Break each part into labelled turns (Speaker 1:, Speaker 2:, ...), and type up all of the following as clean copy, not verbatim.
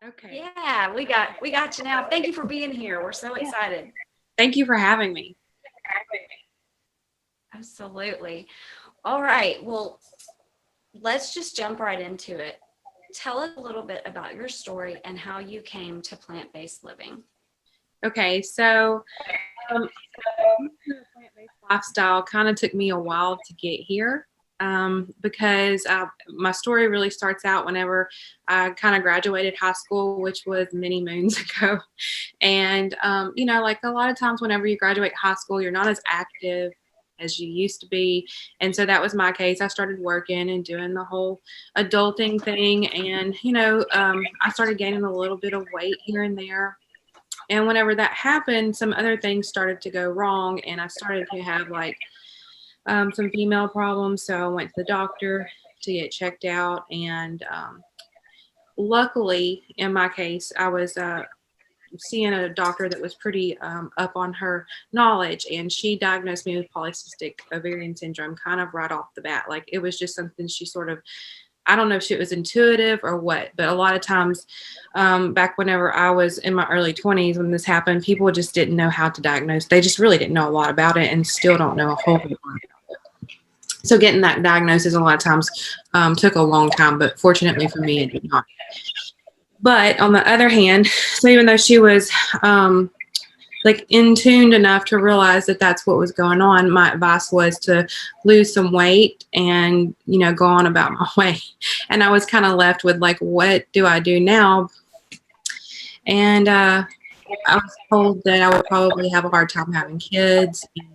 Speaker 1: Okay.
Speaker 2: Yeah, we got you now. Thank you for being here. We're so excited.
Speaker 1: Thank you for having me.
Speaker 2: Absolutely. All right. Well, let's just jump right into it. Tell us a little bit about your story and how you came to plant-based living.
Speaker 1: Okay, so um, the plant-based lifestyle kind of took me a while to get here, because my story really starts out whenever I kind of graduated high school, which was many moons ago. And, like a lot of times whenever you graduate high school, you're not as active as you used to be. And so that was my case. I started working and doing the whole adulting thing. And, I started gaining a little bit of weight here and there. And whenever that happened, some other things started to go wrong, and I started to have like some female problems. So I went to the doctor to get checked out, and luckily, in my case, I was seeing a doctor that was pretty up on her knowledge, and she diagnosed me with polycystic ovarian syndrome kind of right off the bat. Like it was just something she sort of, I don't know if it was intuitive or what, but a lot of times back whenever I was in my early 20s when this happened, people just didn't know how to diagnose. They just really didn't know a lot about it and still don't know a whole lot. So getting that diagnosis a lot of times took a long time, but fortunately for me, it did not. But on the other hand, so even though she was like in tuned enough to realize that that's what was going on, my advice was to lose some weight and, go on about my way. And I was kind of left with like, what do I do now? And I was told that I would probably have a hard time having kids, and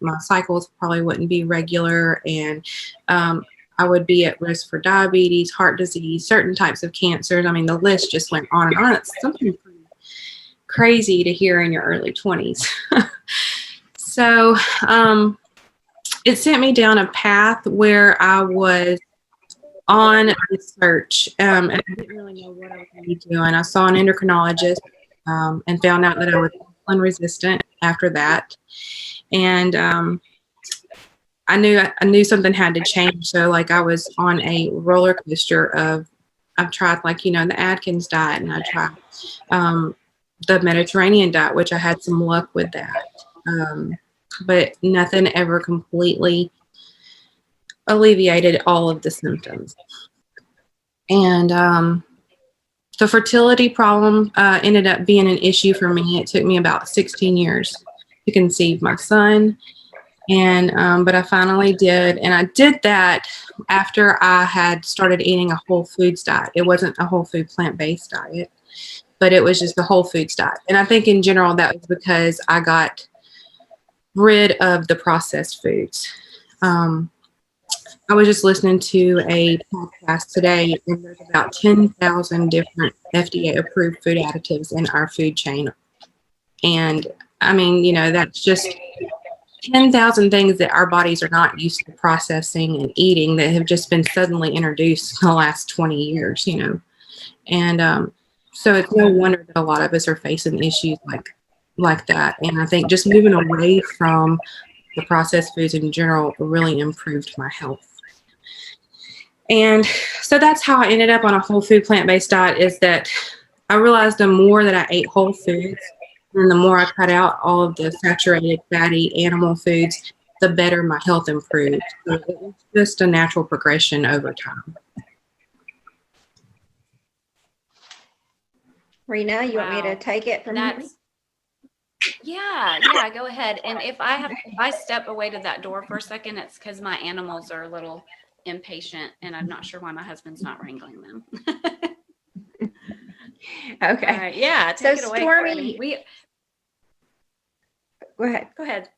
Speaker 1: my cycles probably wouldn't be regular, and I would be at risk for diabetes, heart disease, certain types of cancers. I mean, the list just went on and on. It's something pretty crazy to hear in your early 20s. So it sent me down a path where I was on research, and I didn't really know what I was going to be doing. I saw an endocrinologist and found out that I was insulin resistant after that. And I knew something had to change. So like I was on a roller coaster of, I've tried like, the Atkins diet, and I tried the Mediterranean diet, which I had some luck with that. But nothing ever completely alleviated all of the symptoms. And the fertility problem ended up being an issue for me. It took me about 16 years to conceive my son. And but I finally did, and I did that after I had started eating a whole foods diet. It wasn't a whole food plant-based diet, but it was just a whole foods diet. And I think in general that was because I got rid of the processed foods. I was just listening to a podcast today, and there's about 10,000 different FDA-approved food additives in our food chain. And I mean, that's just 10,000 things that our bodies are not used to processing and eating that have just been suddenly introduced in the last 20 years, And so it's no wonder that a lot of us are facing issues like that. And I think just moving away from the processed foods in general really improved my health. And so that's how I ended up on a whole food plant-based diet, is that I realized the more that I ate whole foods and the more I cut out all of the saturated fatty animal foods, the better my health improved. So it was just a natural progression over time.
Speaker 3: Rena, you want me to take it from here?
Speaker 2: Yeah, go ahead. And if I step away to that door for a second, it's because my animals are a little impatient, and I'm not sure why my husband's not wrangling them.
Speaker 3: Okay.
Speaker 2: All right. Yeah. Take it away,
Speaker 3: Stormi, Go ahead.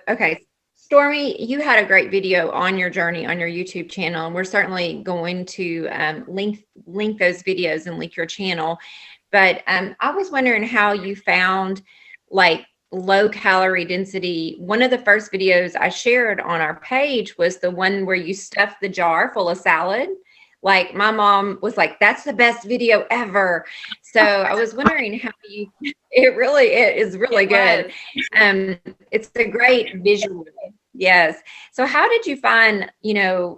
Speaker 3: Okay. Stormi, you had a great video on your journey on your YouTube channel, and we're certainly going to link those videos and link your channel. But I was wondering how you found like low calorie density. One of the first videos I shared on our page was the one where you stuffed the jar full of salad. Like my mom was like, that's the best video ever. So I was wondering how it is really good. It's a great visual. Yes. So how did you find,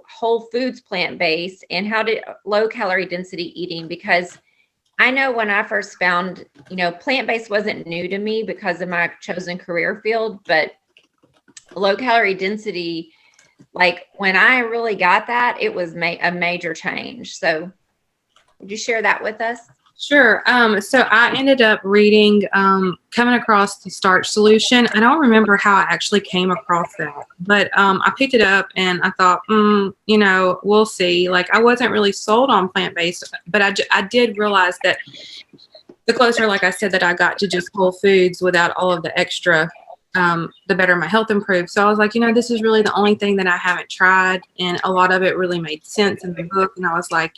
Speaker 3: whole foods plant-based, and how did low calorie density eating? Because I know when I first found, plant-based wasn't new to me because of my chosen career field, but low calorie density, like when I really got that, it was a major change. So would you share that with us?
Speaker 1: Sure. So I ended up reading, coming across the Starch Solution. I don't remember how I actually came across that, but I picked it up and I thought, we'll see. Like I wasn't really sold on plant-based, but I did realize that the closer, like I said, that I got to just whole foods without all of the extra, the better my health improved. So I was like, this is really the only thing that I haven't tried. And a lot of it really made sense in the book. And I was like,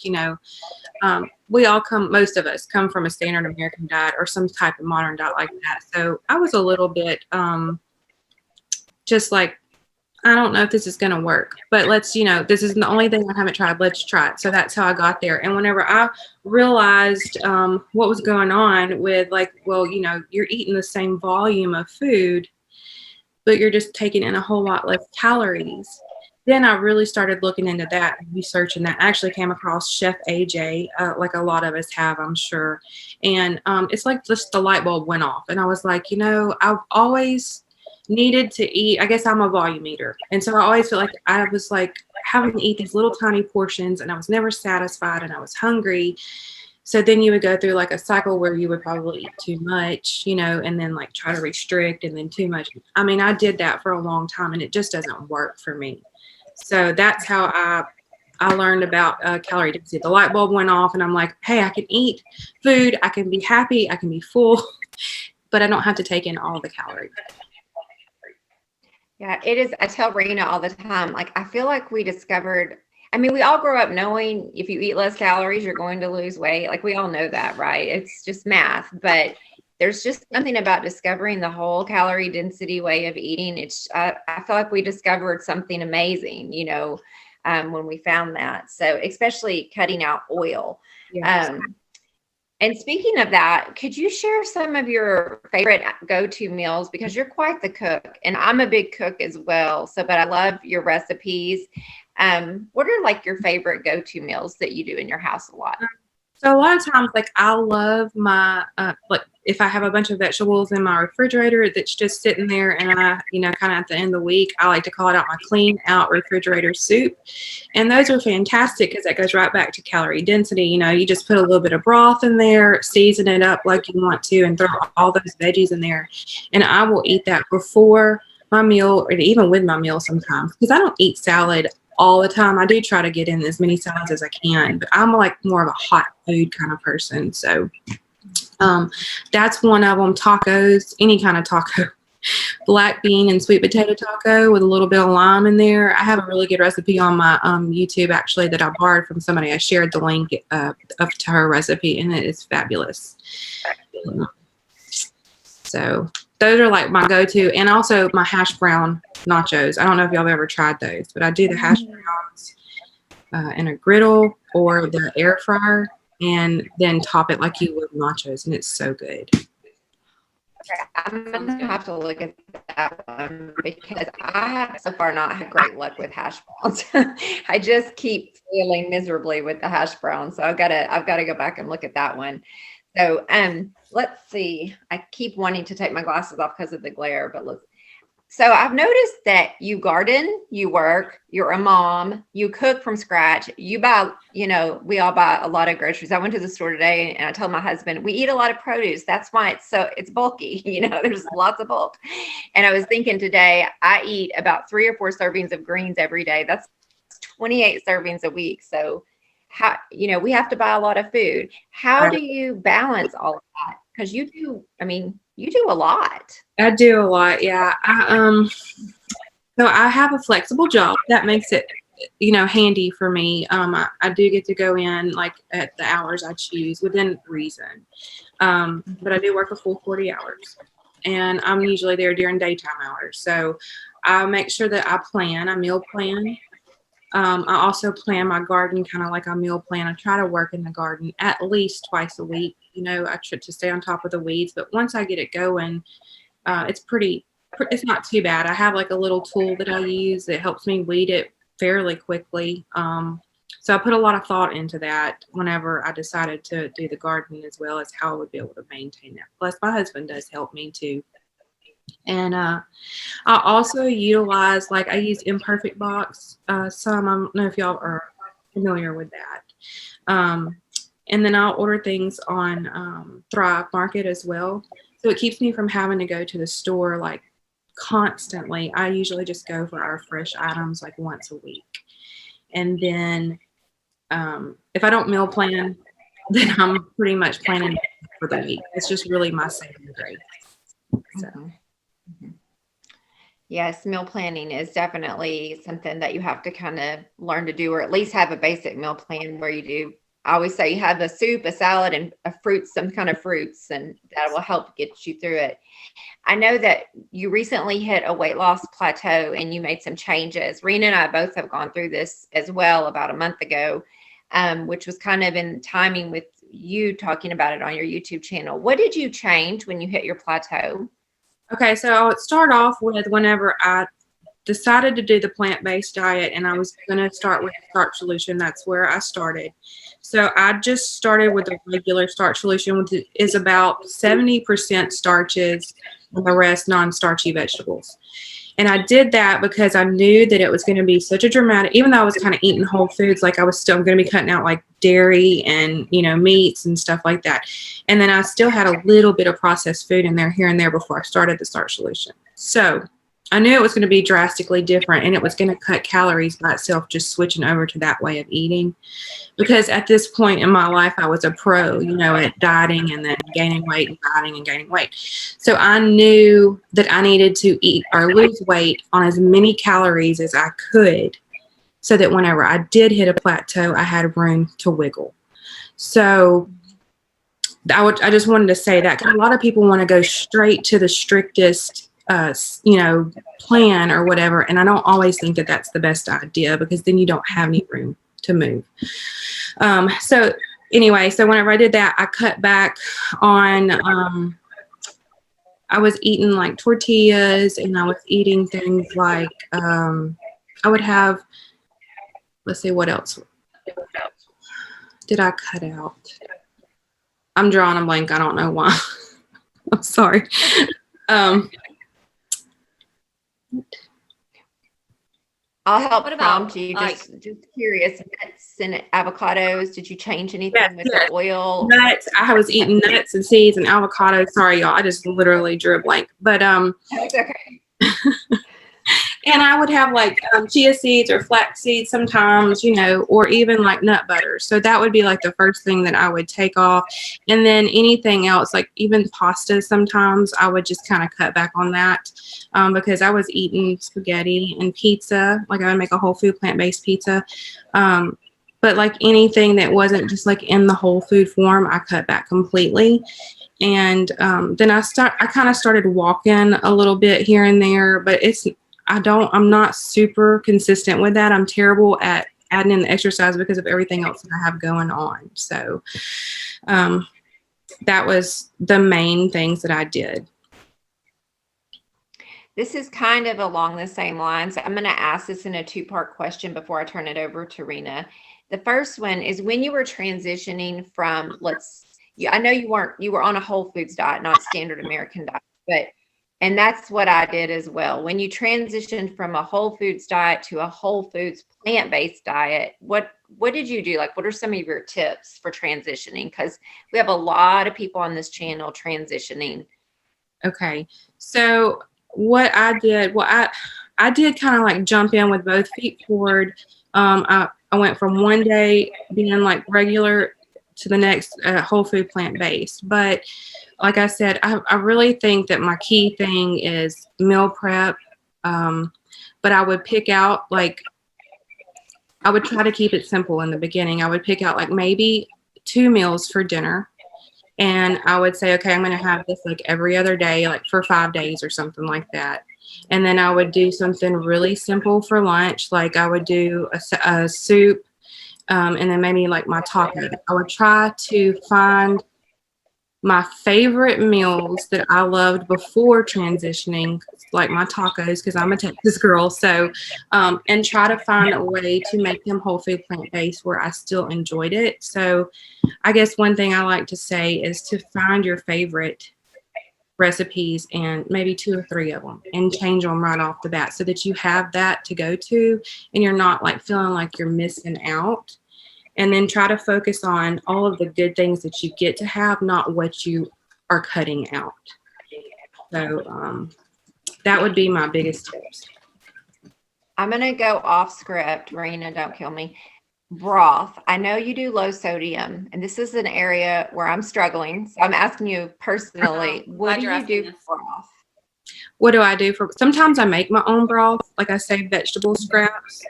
Speaker 1: most of us come from a standard American diet or some type of modern diet like that. So I was a little bit just like, I don't know if this is going to work, but let's, this is the only thing I haven't tried. Let's try it. So that's how I got there. And whenever I realized what was going on with like, well, you're eating the same volume of food, but you're just taking in a whole lot less calories. Then I really started looking into that, researching that. I actually came across Chef AJ, like a lot of us have, I'm sure. And it's like just the light bulb went off. And I was like, I've always needed to eat. I guess I'm a volume eater. And so I always feel like I was like having to eat these little tiny portions and I was never satisfied and I was hungry. So then you would go through like a cycle where you would probably eat too much, and then like try to restrict and then too much. I mean, I did that for a long time and it just doesn't work for me. So that's how I learned about calorie deficit. The light bulb went off and I'm like, hey, I can eat food. I can be happy. I can be full, but I don't have to take in all the calories.
Speaker 3: Yeah, it is. I tell Rena all the time, like, I feel like we discovered, we all grow up knowing if you eat less calories, you're going to lose weight. Like we all know that, right? It's just math, but there's just something about discovering the whole calorie density way of eating. I feel like we discovered something amazing, when we found that. So especially cutting out oil.
Speaker 1: Yes.
Speaker 3: And speaking of that, could you share some of your favorite go-to meals? Because you're quite the cook and I'm a big cook as well. but I love your recipes. What are like your favorite go-to meals that you do in your house a lot?
Speaker 1: So a lot of times, like I love my, like if I have a bunch of vegetables in my refrigerator that's just sitting there and I, kind of at the end of the week, I like to call it out my clean out refrigerator soup. And those are fantastic because that goes right back to calorie density. You just put a little bit of broth in there, season it up like you want to, and throw all those veggies in there. And I will eat that before my meal or even with my meal sometimes because I don't eat salad all the time. I do try to get in as many salads as I can, but I'm like more of a hot food kind of person. So that's one of them. Tacos, any kind of taco, black bean and sweet potato taco with a little bit of lime in there. I have a really good recipe on my YouTube actually that I borrowed from somebody. I shared the link up to her recipe and it is fabulous. So those are like my go-to, and also my hash brown nachos. I don't know if y'all have ever tried those, but I do the hash browns in a griddle or the air fryer and then top it like you would nachos, and it's so good.
Speaker 3: I'm going to have to look at that one because I have so far not had great luck with hash browns. I just keep failing miserably with the hash browns. So I've got to go back and look at that one. So let's see. I keep wanting to take my glasses off because of the glare, but look. So I've noticed that you garden, you work, you're a mom, you cook from scratch, you buy, we all buy a lot of groceries. I went to the store today and I told my husband, we eat a lot of produce. That's why it's bulky. There's lots of bulk. And I was thinking today, I eat about 3 or 4 servings of greens every day. That's 28 servings a week. So we have to buy a lot of food. How do you balance all of that? Because you do a lot.
Speaker 1: I do a lot. Yeah. So I have a flexible job that makes it, handy for me. I do get to go in like at the hours I choose within reason. But I do work a full 40 hours and I'm usually there during daytime hours. So I make sure that I meal plan. I also plan my garden kind of like a meal plan. I try to work in the garden at least twice a week. I try to stay on top of the weeds, but once I get it going, it's not too bad. I have like a little tool that I use that helps me weed it fairly quickly. So So I put a lot of thought into that whenever I decided to do the gardening, as well as how I would be able to maintain that. Plus, my husband does help me too. And I also utilize, like, I use Imperfect Box. Some, I don't know if y'all are familiar with that. And then I'll order things on Thrive Market as well. So it keeps me from having to go to the store like constantly. I usually just go for our fresh items like once a week. And then if I don't meal plan, then I'm pretty much planning for the week. It's just really my saving grace. So.
Speaker 3: Mm-hmm. Yes, meal planning is definitely something that you have to kind of learn to do, or at least have a basic meal plan where you do. I always say you have a soup, a salad, and a fruit, some kind of fruits, and that will help get you through it. I know that you recently hit a weight loss plateau and you made some changes. Rena and I both have gone through this as well about a month ago, which was kind of in timing with you talking about it on your YouTube channel. What did you change when you hit your plateau?
Speaker 1: Okay, so I would start off with whenever I decided to do the plant-based diet, and I was going to start with Starch Solution. That's where I started. So I just started with the regular Starch Solution, which is about 70% starches and the rest non-starchy vegetables. And I did that because I knew that it was going to be such a dramatic, even though I was kind of eating whole foods, like I was still going to be cutting out like dairy and, meats and stuff like that. And then I still had a little bit of processed food in there here and there before I started the Starch Solution. So I knew it was going to be drastically different, and it was going to cut calories by itself, just switching over to that way of eating. Because at this point in my life, I was a pro, at dieting and then gaining weight and dieting and gaining weight. So I knew that I needed to eat or lose weight on as many calories as I could, so that whenever I did hit a plateau, I had room to wiggle. So I just wanted to say that, because a lot of people want to go straight to the strictest plan or whatever. And I don't always think that that's the best idea, because then you don't have any room to move. So whenever I did that, I cut back on, I was eating like tortillas, and I was eating things like, I would have, let's see, what else did I cut out? I'm drawing a blank. I don't know why. I'm sorry.
Speaker 3: I'll help
Speaker 2: What about,
Speaker 3: prompt you. Just curious. Nuts and avocados. Did you change anything with the oil?
Speaker 1: Nuts. I was eating nuts and seeds and avocados. Sorry, y'all. I just literally drew a blank. But
Speaker 3: That's okay.
Speaker 1: And I would have like chia seeds or flax seeds sometimes, or even like nut butter. So that would be like the first thing that I would take off. And then anything else, like even pasta, sometimes I would just kind of cut back on that, because I was eating spaghetti and pizza. Like I would make a whole food plant-based pizza. But like anything that wasn't just like in the whole food form, I cut back completely. And then I kind of started walking a little bit here and there, but I'm not super consistent with that. I'm terrible at adding in the exercise because of everything else that I have going on. So that was the main things that I did.
Speaker 3: This is kind of along the same lines. I'm going to ask this in a two-part question before I turn it over to Rena. The first one is, when you were transitioning from, I know you were on a whole foods diet, not standard American diet, and that's what I did as well. When you transitioned from a whole foods diet to a whole foods plant-based diet, what did you do? Like, what are some of your tips for transitioning? Because we have a lot of people on this channel transitioning.
Speaker 1: Okay. So what I did, I did kind of like jump in with both feet forward. I went from one day being like regular to the next whole food plant-based. But like I said, I really think that my key thing is meal prep. But I would pick out, like, I would try to keep it simple in the beginning. I would pick out like maybe 2 meals for dinner. And I would say, okay, I'm going to have this like every other day, like for 5 days or something like that. And then I would do something really simple for lunch. Like I would do a soup, and then maybe like my taco. I would try to find My favorite meals that I loved before transitioning, like my tacos, because I'm a Texas girl. So, and try to find a way to make them whole food plant based where I still enjoyed it. So, I guess one thing I like to say is to find your favorite recipes and maybe 2 or 3 of them and change them right off the bat so that you have that to go to and you're not like feeling like you're missing out. And then try to focus on all of the good things that you get to have, not what you are cutting out. So that would be my biggest tips.
Speaker 3: I'm going to go off script. Rena, don't kill me. Broth. I know you do low sodium, and this is an area where I'm struggling. So I'm asking you personally, what do you do for broth?
Speaker 1: What do I do for? Sometimes I make my own broth, like I say, vegetable scraps,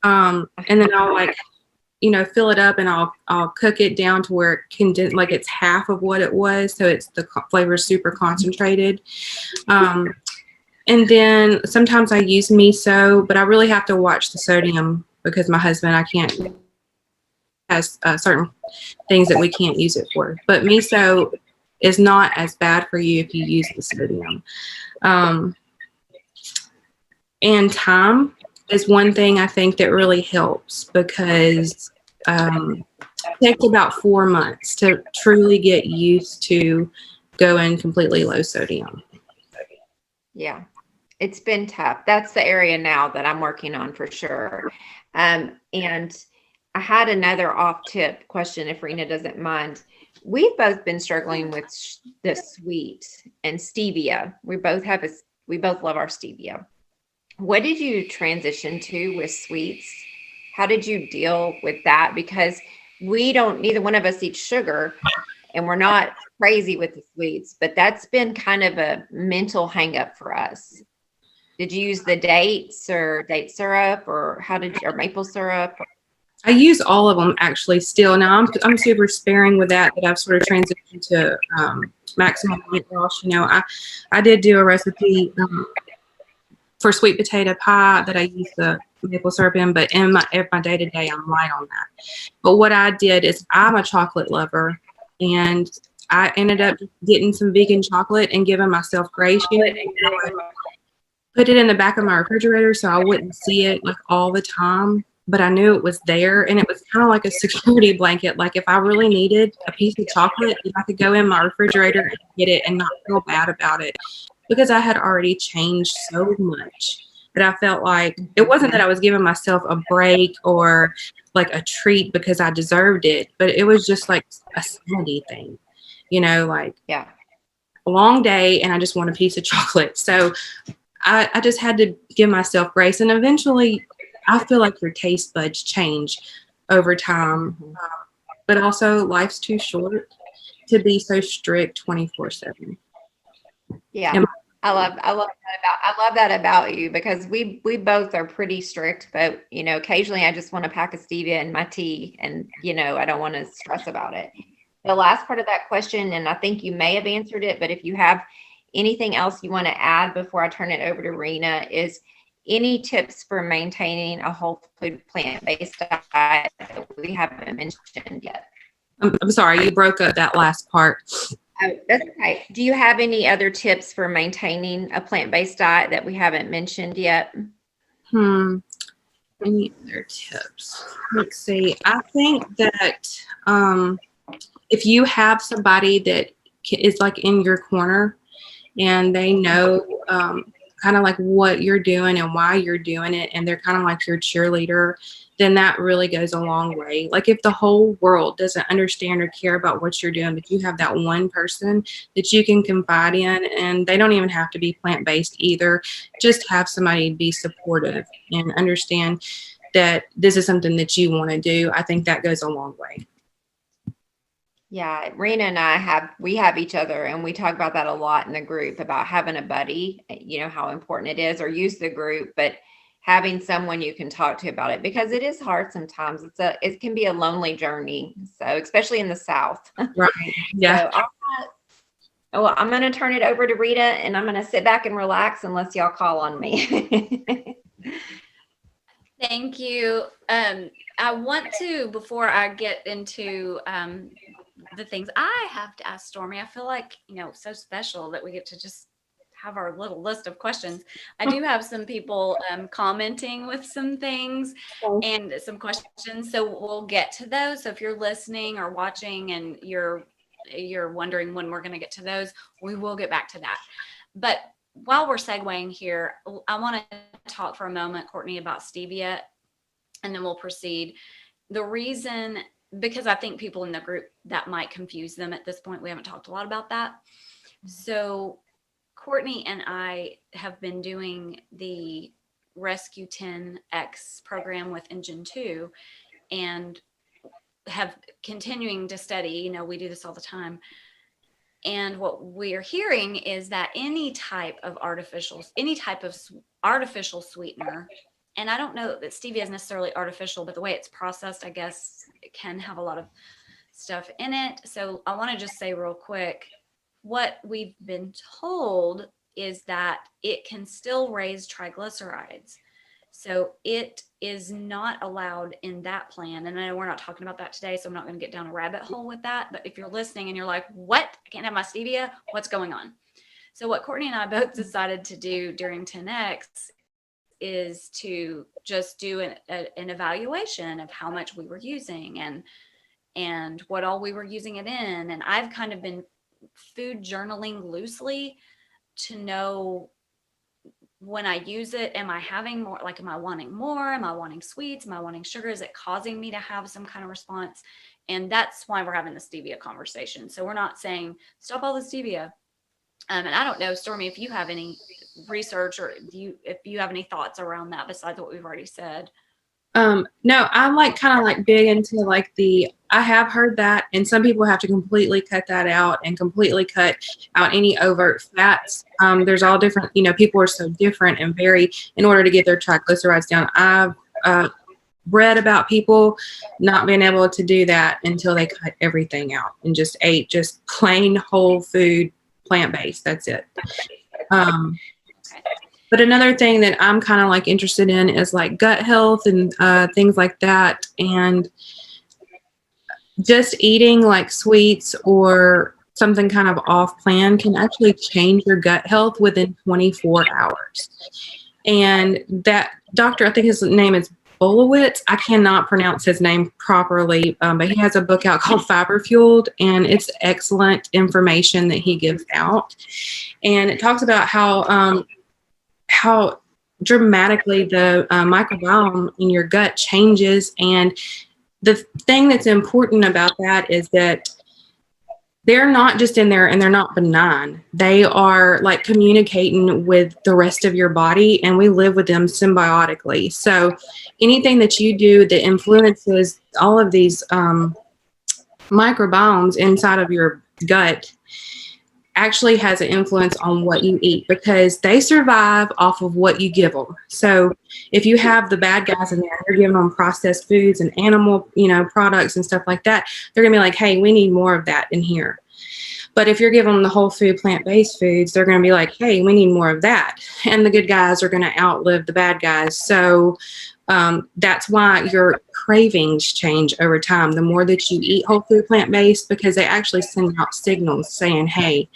Speaker 1: and then I'll fill it up and I'll cook it down to where it can like it's half of what it was, so it's the flavor is super concentrated. And then sometimes I use miso, but I really have to watch the sodium because my husband, I can't, has certain things that we can't use it for. But miso is not as bad for you if you use the sodium. And time is one thing I think that really helps because it takes about 4 months to truly get used to going completely low sodium.
Speaker 3: Yeah, it's been tough. That's the area now that I'm working on for sure. And I had another off tip question, if Rena doesn't mind. We've both been struggling with the sweet and stevia. We both love our stevia. What did you transition to with sweets? How did you deal with that? Because neither one of us eats sugar and we're not crazy with the sweets, but that's been kind of a mental hang up for us. Did you use the dates or date syrup or or maple syrup?
Speaker 1: I use all of them actually still. Now I'm super sparing with that I've sort of transitioned to maximum weight loss. I did do a recipe for sweet potato pie that I use the maple syrup in, but in my day-to-day, I'm light on that. But what I did is I'm a chocolate lover, and I ended up getting some vegan chocolate and giving myself grace. Put it in the back of my refrigerator so I wouldn't see it like all the time, but I knew it was there, and it was kind of like a security blanket. Like if I really needed a piece of chocolate, I could go in my refrigerator and get it and not feel bad about it. Because I had already changed so much that I felt like it wasn't that I was giving myself a break or like a treat because I deserved it, but it was just like a sanity thing, like
Speaker 3: a
Speaker 1: long day and I just want a piece of chocolate. So I just had to give myself grace. And eventually I feel like your taste buds change over time. But also life's too short to be so strict 24/7.
Speaker 3: Yeah. I love that about you because we both are pretty strict, but occasionally I just want a pack of stevia in my tea and I don't want to stress about it. The last part of that question, and I think you may have answered it, but if you have anything else you want to add before I turn it over to Rena, is any tips for maintaining a whole food plant-based diet that we haven't mentioned yet?
Speaker 1: I'm sorry, you broke up that last part.
Speaker 3: Oh, that's okay. Do you have any other tips for maintaining a plant-based diet that we haven't mentioned yet?
Speaker 1: Any other tips? Let's see. I think that if you have somebody that is like in your corner and they know kind of like what you're doing and why you're doing it, and they're kind of like your cheerleader, then that really goes a long way. Like if the whole world doesn't understand or care about what you're doing, but you have that one person that you can confide in, and they don't even have to be plant-based either, just have somebody be supportive and understand that this is something that you want to do. I think that goes a long way.
Speaker 3: Yeah, Rena and I have each other, and we talk about that a lot in the group about having a buddy, how important it is, or use the group, but having someone you can talk to about it, because it is hard sometimes. It can be a lonely journey. So especially in the South.
Speaker 1: Right. Yeah.
Speaker 3: So I'm going to turn it over to Rita, and I'm going to sit back and relax unless y'all call on me.
Speaker 2: Thank you. I want to, before I get into the things I have to ask Stormi. I feel like, so special that we get to just have our little list of questions. I do have some people commenting with some things and some questions, so we'll get to those. So if you're listening or watching and you're wondering when we're going to get to those, we will get back to that. But while we're segueing here, I want to talk for a moment, Courtney, about stevia, and then we'll proceed. The reason, because I think people in the group, that might confuse them at this point. We haven't talked a lot about that. So Courtney and I have been doing the Rescue 10X program with Engine 2 and have continuing to study. We do this all the time. And what we're hearing is that any type of artificial sweetener, and I don't know that stevia is necessarily artificial, but the way it's processed, I guess, it can have a lot of stuff in it. So I want to just say real quick, what we've been told is that it can still raise triglycerides. So it is not allowed in that plan. And I know we're not talking about that today, so I'm not going to get down a rabbit hole with that. But if you're listening and you're like, what? I can't have my stevia? What's going on? So what Courtney and I both decided to do during 10X is to just do an evaluation of how much we were using and what all we were using it in. And I've kind of been food journaling loosely to know when I use it, am I having more, like, am I wanting more? Am I wanting sweets? Am I wanting sugar? Is it causing me to have some kind of response? And that's why we're having the stevia conversation. So we're not saying stop all the stevia. And I don't know, Stormi, if you have any research or if you have any thoughts around that besides what we've already said.
Speaker 1: No, I'm kind of big into I have heard that, and some people have to completely cut that out and completely cut out any overt fats. There's all different, people are so different and vary in order to get their triglycerides down. I've read about people not being able to do that until they cut everything out and just ate just plain whole food, plant-based. That's it. But another thing that I'm kind of interested in is gut health and things like that. And just eating sweets or something kind of off plan can actually change your gut health within 24 hours. And that doctor, I think his name is Bolowitz. I cannot pronounce his name properly, but he has a book out called Fiber Fueled, and it's excellent information that he gives out. And it talks about how dramatically the microbiome in your gut changes. And the thing that's important about that is that they're not just in there and they're not benign. They are communicating with the rest of your body, and we live with them symbiotically. So anything that you do that influences all of these microbiomes inside of your gut actually has an influence on what you eat, because they survive off of what you give them. So if you have the bad guys in there, you're giving them processed foods and animal, products and stuff like that, they're gonna be like, hey, we need more of that in here. But if you're giving them the whole food, plant-based foods, they're gonna be like, hey, we need more of that. And the good guys are gonna outlive the bad guys. So that's why your cravings change over time. The more that you eat whole food, plant-based, because they actually send out signals saying, hey,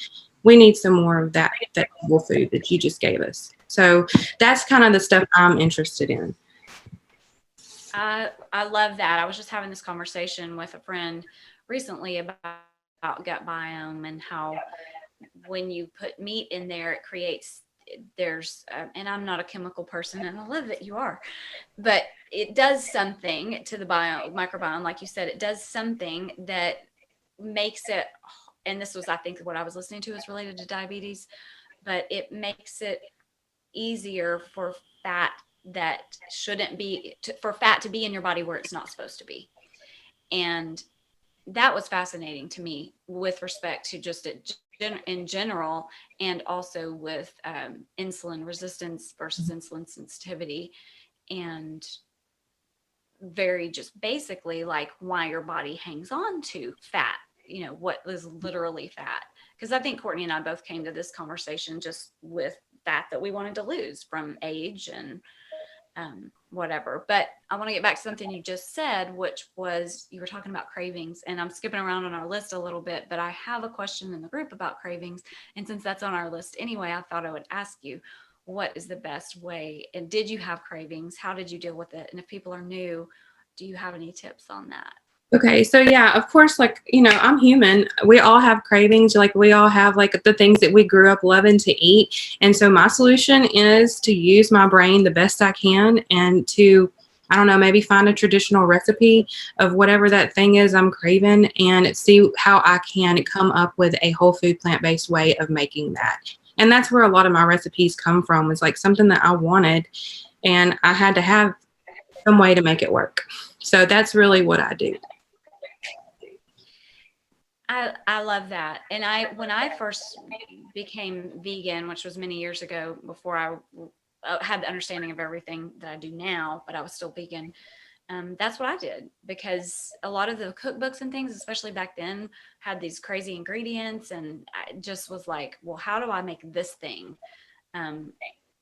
Speaker 1: we need some more of that vegetable food that you just gave us. So that's kind of the stuff I'm interested in.
Speaker 2: I love that. I was just having this conversation with a friend recently about gut biome and how when you put meat in there, it creates and I'm not a chemical person, and I love that you are, but it does something to the microbiome. Like you said, it does something that makes it, and this was, I think, what I was listening to is related to diabetes, but it makes it easier for fat that shouldn't be, for fat to be in your body where it's not supposed to be. And that was fascinating to me with respect to just in general, and also with insulin resistance versus insulin sensitivity, and very just basically why your body hangs on to fat, what is literally fat. Because I think Courtney and I both came to this conversation just with fat that we wanted to lose from age whatever. But I want to get back to something you just said, which was you were talking about cravings, and I'm skipping around on our list a little bit, but I have a question in the group about cravings. And since that's on our list anyway, I thought I would ask you, what is the best way? And did you have cravings? How did you deal with it? And if people are new, do you have any tips on that?
Speaker 1: Okay, so yeah, of course, like, I'm human. We all have cravings. Like, we all have like the things that we grew up loving to eat. And so my solution is to use my brain the best I can and to, I don't know, maybe find a traditional recipe of whatever that thing is I'm craving and see how I can come up with a whole food plant-based way of making that. And that's where a lot of my recipes come from. It's like something that I wanted and I had to have some way to make it work. So that's really what I do.
Speaker 2: I love that. And when I first became vegan, which was many years ago before I had the understanding of everything that I do now, but I was still vegan. That's what I did, because a lot of the cookbooks and things, especially back then, had these crazy ingredients, and I just was like, well, how do I make this thing?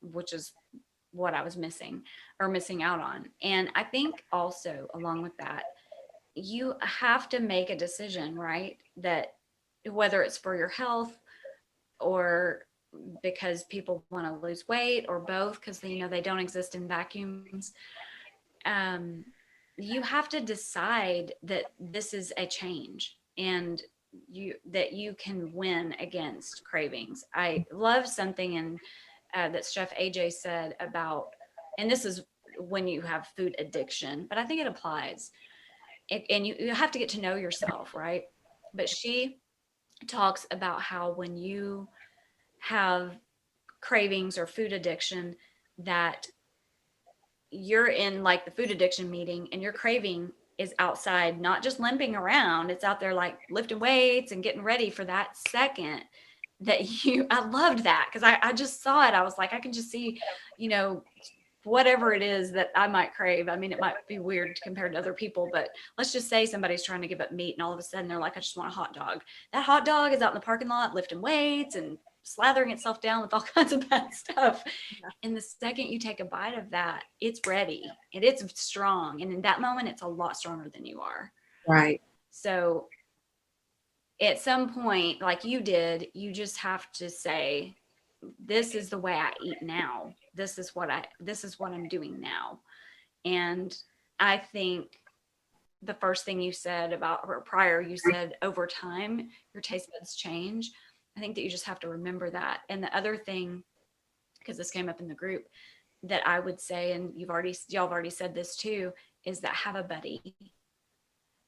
Speaker 2: Which is what I was missing out on. And I think also along with that, you have to make a decision, right? That whether it's for your health or because people want to lose weight or both, because they don't exist in vacuums. You have to decide that this is a change and that you can win against cravings. I love something that Chef AJ said about, and this is when you have food addiction, but I think it applies. And you have to get to know yourself, right? But she talks about how when you have cravings or food addiction, that you're in like the food addiction meeting and your craving is outside, not just limping around. It's out there like lifting weights and getting ready for that second that I loved that, because I just saw it. I was like, I can just see, whatever it is that I might crave. I mean, it might be weird compared to other people, but let's just say somebody's trying to give up meat and all of a sudden they're like, I just want a hot dog. That hot dog is out in the parking lot lifting weights and slathering itself down with all kinds of bad stuff. Yeah. And the second you take a bite of that, it's ready and it's strong. And in that moment, it's a lot stronger than you are.
Speaker 1: Right.
Speaker 2: So at some point, like you did, you just have to say, this is the way I eat now. This is what I'm doing now. And I think the first thing you said about, or prior, you said over time, your taste buds change. I think that you just have to remember that. And the other thing, because this came up in the group, that I would say, and y'all have already said this too, is that have a buddy.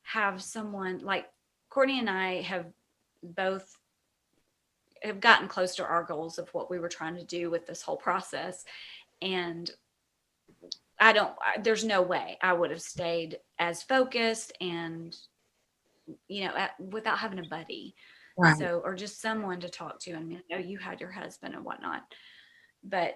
Speaker 2: Have someone like Courtney and I have both have gotten close to our goals of what we were trying to do with this whole process. And there's no way I would have stayed as focused and, without having a buddy. Right. So, or just someone to talk to. I mean, I know you had your husband and whatnot, but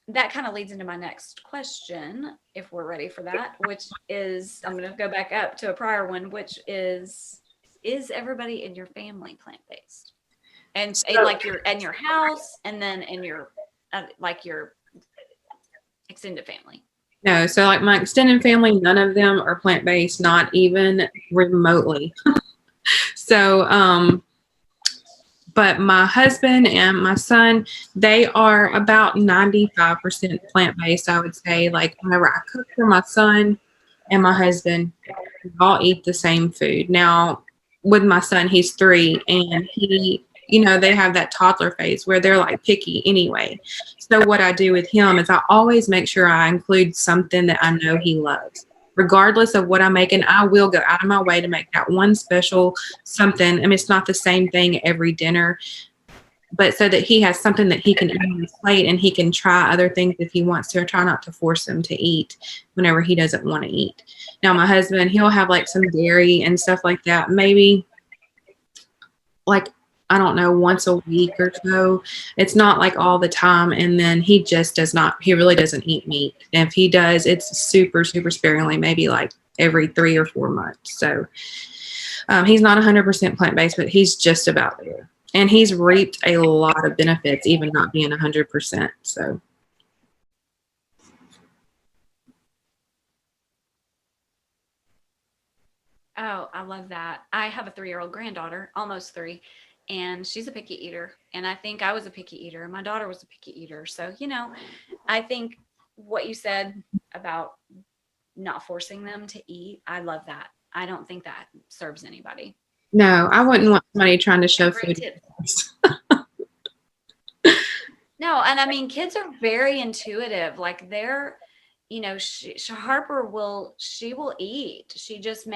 Speaker 2: that kind of leads into my next question, if we're ready for that, which is, I'm going to go back up to a prior one, which is everybody in your family plant-based? And so, like in your house, and then in your like your extended family.
Speaker 1: No, so like my extended family, none of them are plant-based, not even remotely. So, but my husband and my son, they are about 95% plant-based, I would say. Like whenever I cook for my son and my husband, we all eat the same food. Now, with my son, he's 3, and he, they have that toddler phase where they're like picky anyway. So what I do with him is I always make sure I include something that I know he loves. Regardless of what I'm making, I will go out of my way to make that one special something. I mean, it's not the same thing every dinner, but so that he has something that he can eat on his plate and he can try other things if he wants to, or try not to force him to eat whenever he doesn't want to eat. Now, my husband, he'll have like some dairy and stuff like that. Maybe like, I don't know, once a week or so. It's not like all the time. And then he really doesn't eat meat. And if he does, it's super, super sparingly, maybe like every 3 or 4 months. So he's not 100% plant-based, but he's just about there. And he's reaped a lot of benefits, even not being 100%. So.
Speaker 2: Oh, I love that. I have a 3-year-old granddaughter, almost 3, and she's a picky eater. And I think I was a picky eater. My daughter was a picky eater. So, I think what you said about not forcing them to eat, I love that. I don't think that serves anybody.
Speaker 1: No, I wouldn't want somebody trying to shove
Speaker 2: Great
Speaker 1: food.
Speaker 2: tip. No, and I mean, kids are very intuitive. Like Harper she will eat. It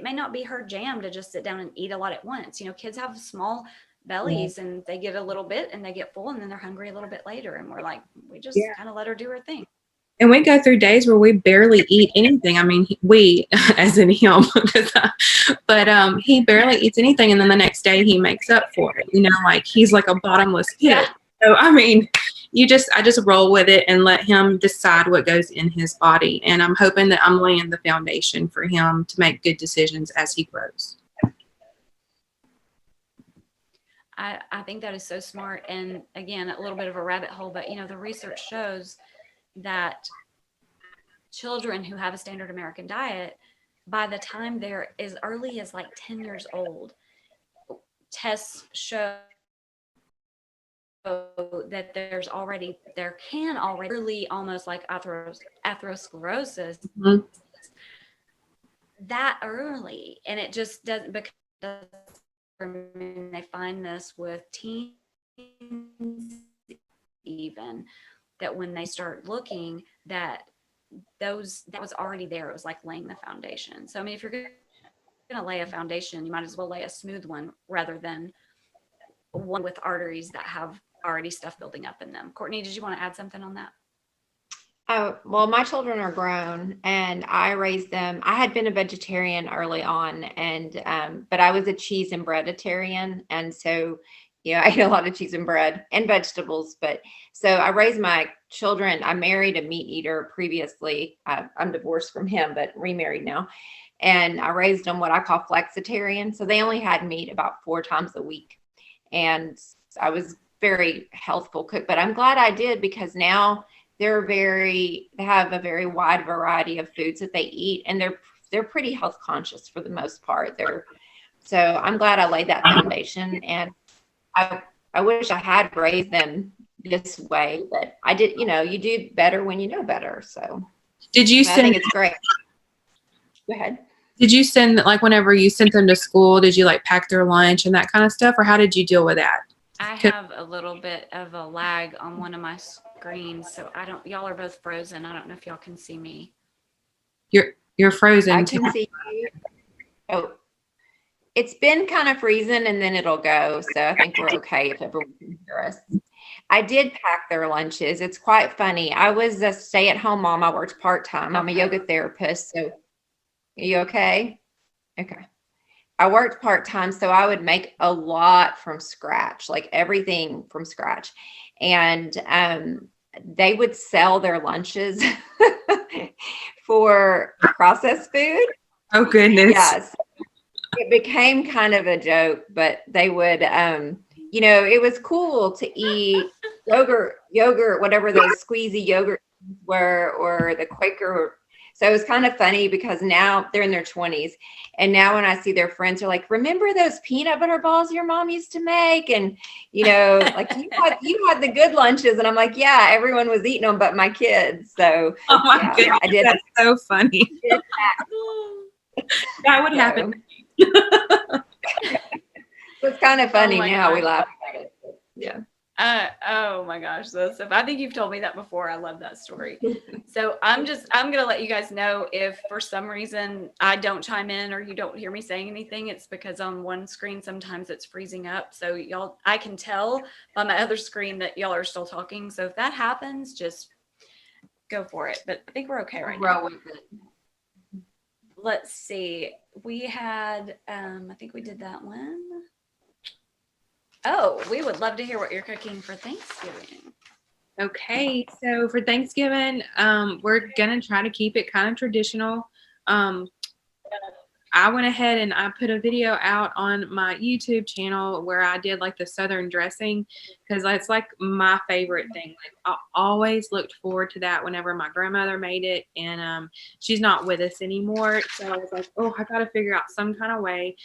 Speaker 2: may not be her jam to just sit down and eat a lot at once. Kids have small bellies and they get a little bit and they get full and then they're hungry a little bit later. And we're like, we just kind of let her do her thing.
Speaker 1: And we go through days where we barely eat anything. I mean, we, as in him, but he barely eats anything. And then the next day he makes up for it, like he's like a bottomless pit.
Speaker 2: Yeah.
Speaker 1: So, I mean, I just roll with it and let him decide what goes in his body. And I'm hoping that I'm laying the foundation for him to make good decisions as he grows.
Speaker 2: I think that is so smart. And again, a little bit of a rabbit hole, but the research shows that children who have a standard American diet, by the time they're as early as like 10 years old, tests show that there can already almost like atherosclerosis that early. And it just doesn't, because they find this with teens even, that when they start looking, that was already there. It was like laying the foundation. So I mean, if you're going to lay a foundation, you might as well lay a smooth one rather than one with arteries that have already stuff building up in them. Courtney, did you want to add something on that?
Speaker 3: Oh, well, my children are grown and I raised them. I had been a vegetarian early on but I was a cheese and breaditarian. And so, I ate a lot of cheese and bread and vegetables. But so I raised my children. I married a meat eater previously. I'm divorced from him, but remarried now. And I raised them what I call flexitarian. So they only had meat about 4 times a week. And I was very healthful cook, but I'm glad I did, because now they have a very wide variety of foods that they eat, and they're pretty health conscious for the most part. So I'm glad I laid that foundation, and I wish I had raised them this way, but I did. You do better when you know better. So
Speaker 1: I
Speaker 3: think it's great. Go ahead.
Speaker 1: Did you send, like, whenever you sent them to school, did you like pack their lunch and that kind of stuff, or how did you deal with that?
Speaker 2: I have a little bit of a lag on one of my screens, so y'all are both frozen. I don't know if y'all can see me.
Speaker 1: You're frozen.
Speaker 3: I can see you. Oh, it's been kind of freezing and then it'll go. So I think we're okay if everyone can hear us. I did pack their lunches. It's quite funny. I was a stay-at-home mom. I worked part-time. I'm a yoga therapist. So are you okay? Okay. I worked part-time, so I would make a lot from scratch, like everything from scratch. And they would sell their lunches for processed food.
Speaker 1: Oh, goodness.
Speaker 3: Yes. It became kind of a joke, but they would, it was cool to eat yogurt, whatever those squeezy yogurt were, or the Quaker. So it was kind of funny, because now they're in their 20s. And now when I see their friends, they're like, remember those peanut butter balls your mom used to make? And, like you had the good lunches. And I'm like, yeah, everyone was eating them, but my kids. So
Speaker 1: oh my goodness,
Speaker 3: I did.
Speaker 1: That's so funny. That would happen.
Speaker 3: It's kind of funny now. We laugh about it. But, yeah.
Speaker 2: Oh my gosh, I think you've told me that before. I love that story. So I'm gonna let you guys know if for some reason I don't chime in or you don't hear me saying anything. It's because on one screen sometimes it's freezing up. So I can tell by my other screen that y'all are still talking. So if that happens, just go for it. But I think we're okay right now.
Speaker 3: With it.
Speaker 2: Let's see. We had I think we did that one. Oh, we would love to hear what you're cooking for Thanksgiving.
Speaker 1: Okay, so for Thanksgiving, we're gonna try to keep it kind of traditional. I went ahead and I put a video out on my YouTube channel where I did like the Southern dressing, because it's like my favorite thing. Like I always looked forward to that whenever my grandmother made it, and she's not with us anymore. So I was like, oh, I got to figure out some kind of way.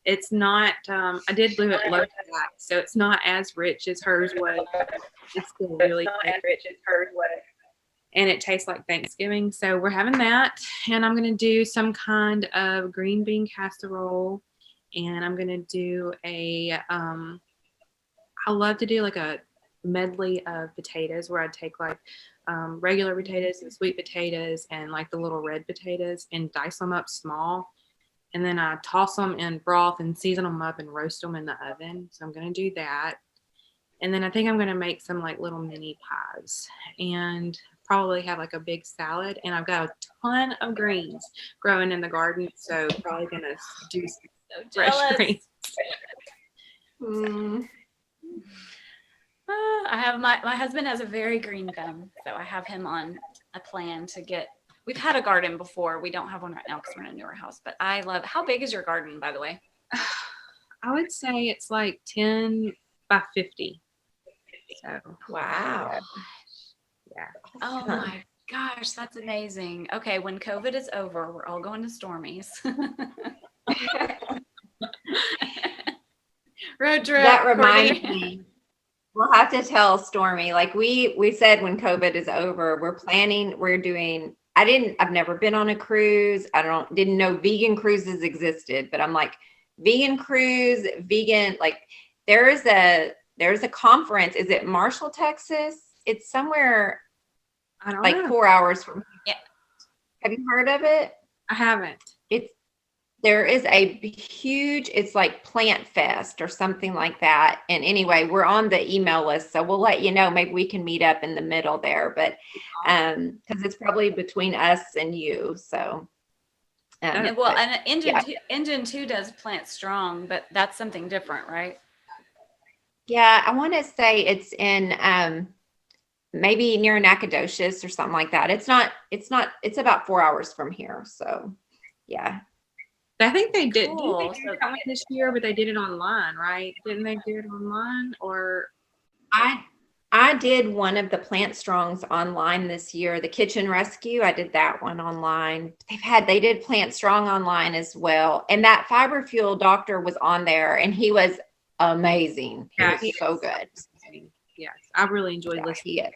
Speaker 1: It's not, I did do it low fat, so it's not as rich as hers was. It's still really good. And it tastes like Thanksgiving. So we're having that. And I'm going to do some kind of green bean casserole. And I'm going to do I love to do like a medley of potatoes where I take like regular potatoes and sweet potatoes and like the little red potatoes and dice them up small. And then I toss them in broth and season them up and roast them in the oven. So I'm going to do that. And then I think I'm going to make some like little mini pies and probably have like a big salad. And I've got a ton of greens growing in the garden. So probably going to do some fresh greens.
Speaker 2: I have my husband has a very green thumb. So I have him on a plan to get, we've had a garden before. We don't have one right now because we're in a newer house, but I love, how big is your garden, by the way?
Speaker 1: I would say it's like 10 by 50. So,
Speaker 3: Wow.
Speaker 1: yeah.
Speaker 2: Oh my gosh, that's amazing. Okay, when COVID is over, we're all going to Stormi's. Road trip.
Speaker 3: That reminds me. We'll have to tell Stormi, like we said when COVID is over, we're doing, I've never been on a cruise. Didn't know vegan cruises existed, but I'm like, vegan cruise, vegan, like there's a conference. Is it Marshall, Texas? It's somewhere
Speaker 1: I don't
Speaker 3: like
Speaker 1: know.
Speaker 3: 4 hours from
Speaker 2: Yeah.
Speaker 3: here. Have you heard of it?
Speaker 1: I haven't.
Speaker 3: There is a huge, it's like Plant Fest or something like that. And anyway, we're on the email list, so we'll let you know. Maybe we can meet up in the middle there, but because it's probably between us and you. So
Speaker 2: And Engine 2 does Plant Strong, but that's something different, right?
Speaker 3: yeah, I want to say it's in maybe near Nacogdoches or something like that. It's about 4 hours from here. So yeah.
Speaker 1: I think they did.
Speaker 2: Cool.
Speaker 1: Didn't they do that one this year, but they did it online, right? Didn't they do it online? Or
Speaker 3: I did one of the Plant Strongs online this year, the Kitchen Rescue. I did that one online. They did Plant Strong online as well. And that Fiber Fuel doctor was on there and he was amazing. He was so good.
Speaker 1: Yes, I really enjoyed listening.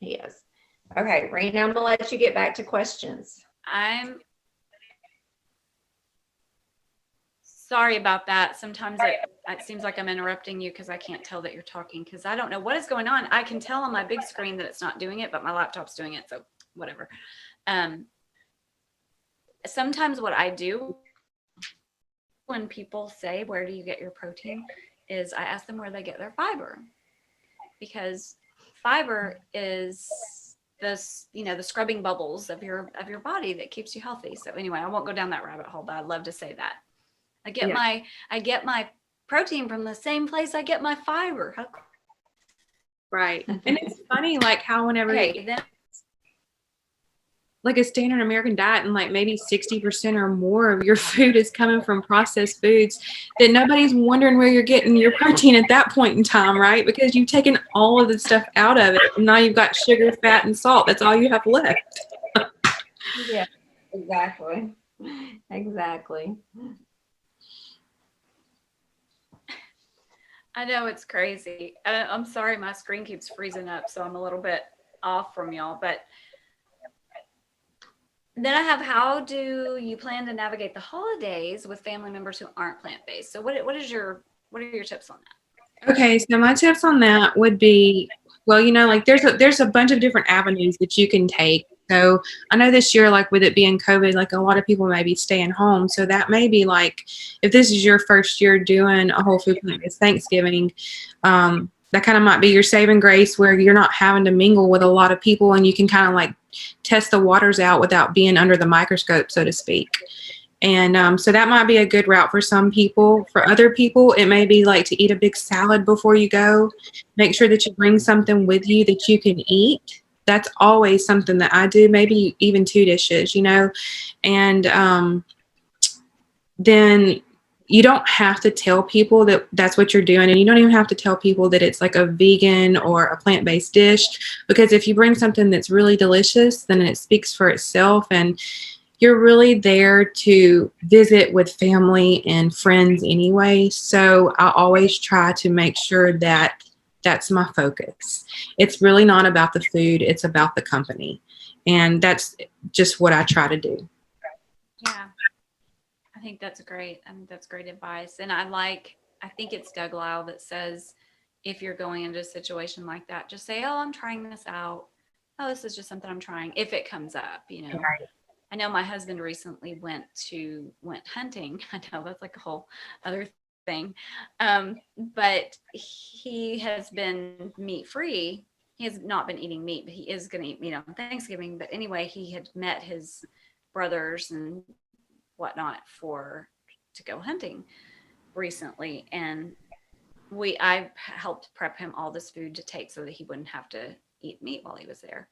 Speaker 3: He is. Okay, Rena, I'm gonna let you get back to questions.
Speaker 2: I'm sorry about that. Sometimes it seems like I'm interrupting you because I can't tell that you're talking because I don't know what is going on. I can tell on my big screen that it's not doing it, but my laptop's doing it. So whatever. Sometimes what I do when people say, where do you get your protein? Is I ask them where they get their fiber, because fiber is this, the scrubbing bubbles of your body that keeps you healthy. So anyway, I won't go down that rabbit hole, but I'd love to say that. I get my protein from the same place I get my fiber.
Speaker 1: Right. And it's funny, like how whenever
Speaker 2: then
Speaker 1: like a standard American diet and like maybe 60% or more of your food is coming from processed foods, that nobody's wondering where you're getting your protein at that point in time, right? Because you've taken all of the stuff out of it and now you've got sugar, fat, and salt. That's all you have left.
Speaker 3: Yeah, exactly.
Speaker 2: I know it's crazy. I'm sorry, my screen keeps freezing up, so I'm a little bit off from y'all. But then I have, how do you plan to navigate the holidays with family members who aren't plant-based? So what are your tips on that?
Speaker 1: Okay, so my tips on that would be, well, like there's a bunch of different avenues that you can take. So I know this year, like with it being COVID, like a lot of people may be staying home. So that may be like, if this is your first year doing a whole food plant-based Thanksgiving, that kind of might be your saving grace where you're not having to mingle with a lot of people and you can kind of like test the waters out without being under the microscope, so to speak. And so that might be a good route for some people. For other people, it may be like to eat a big salad before you go. Make sure that you bring something with you that you can eat. That's always something that I do, maybe even 2 dishes, and then you don't have to tell people that that's what you're doing. And you don't even have to tell people that it's like a vegan or a plant-based dish, because if you bring something that's really delicious, then it speaks for itself. And you're really there to visit with family and friends anyway. So I always try to make sure that that's my focus. It's really not about the food, it's about the company. And that's just what I try to do.
Speaker 2: Yeah. I think that's great. I think that's great advice. And I think it's Doug Lisle that says, if you're going into a situation like that, just say, oh, I'm trying this out. Oh, this is just something I'm trying. If it comes up,
Speaker 3: Right.
Speaker 2: I know my husband recently went hunting. I know that's like a whole other thing. But he has been meat free. He has not been eating meat, but he is going to eat meat on Thanksgiving. But anyway, he had met his brothers and whatnot to go hunting recently, and I helped prep him all this food to take so that he wouldn't have to eat meat while he was there.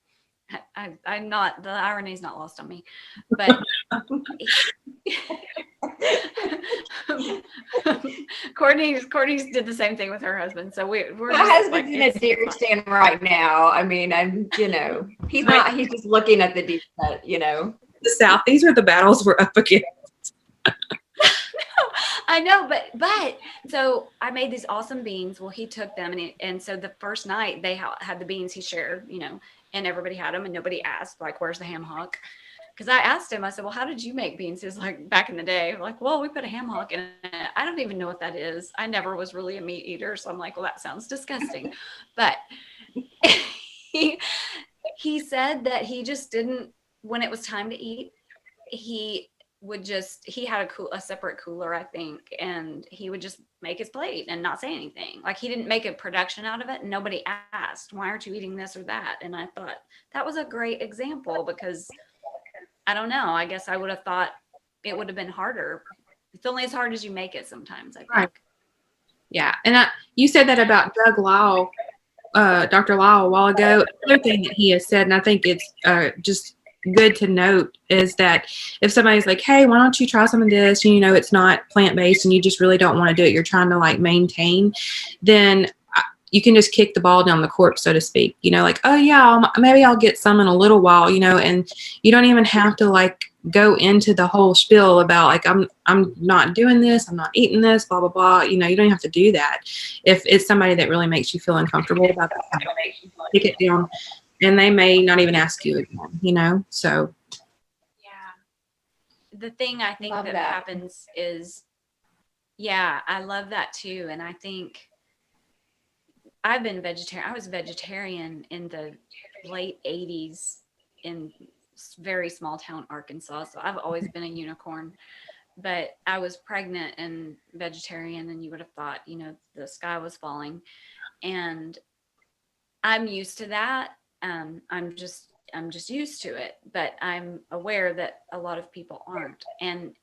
Speaker 2: I'm not, the irony is not lost on me, but Courtney's did the same thing with her husband. So we're
Speaker 3: My
Speaker 2: just
Speaker 3: husband's
Speaker 2: like,
Speaker 3: in a deer stand right now. I mean, he's not, he's just looking at the deer,
Speaker 1: The South, these are the battles we're up against.
Speaker 2: I know, but so I made these awesome beans. Well, he took them, and so the first night they had the beans he shared, and everybody had them, and nobody asked like, "Where's the ham hock?" Because I asked him, I said, "Well, how did you make beans?" He was like, "Back in the day, like, well, we put a ham hock in it." I don't even know what that is. I never was really a meat eater, so I'm like, "Well, that sounds disgusting," but he said that he just didn't. When it was time to eat, he had a separate cooler, I think, and he would just make his plate and not say anything. Like, he didn't make a production out of it, and nobody asked, "Why aren't you eating this or that?" And I thought that was a great example, because I don't know, I guess I would have thought it would have been harder. It's only as hard as you make it sometimes, I think.
Speaker 1: Right. Yeah. And you said that about Doug Lisle, Dr. Lisle, a while ago. Another thing that he has said, and I think it's just good to note, is that if somebody's like, hey, why don't you try some of this, and it's not plant-based and you just really don't want to do it, you're trying to like maintain, then you can just kick the ball down the court, so to speak, like, oh yeah, maybe I'll get some in a little while, and you don't even have to like go into the whole spiel about like, I'm not doing this, I'm not eating this, blah, blah, blah. You don't have to do that. If it's somebody that really makes you feel uncomfortable about that, kick it down, and they may not even ask you again, so.
Speaker 2: Yeah. The thing I think that happens is, yeah, I love that too. And I think I was vegetarian in the late 80s in very small town Arkansas. So I've always been a unicorn, but I was pregnant and vegetarian, and you would have thought, the sky was falling. And I'm used to that. I'm just used to it, but I'm aware that a lot of people aren't. And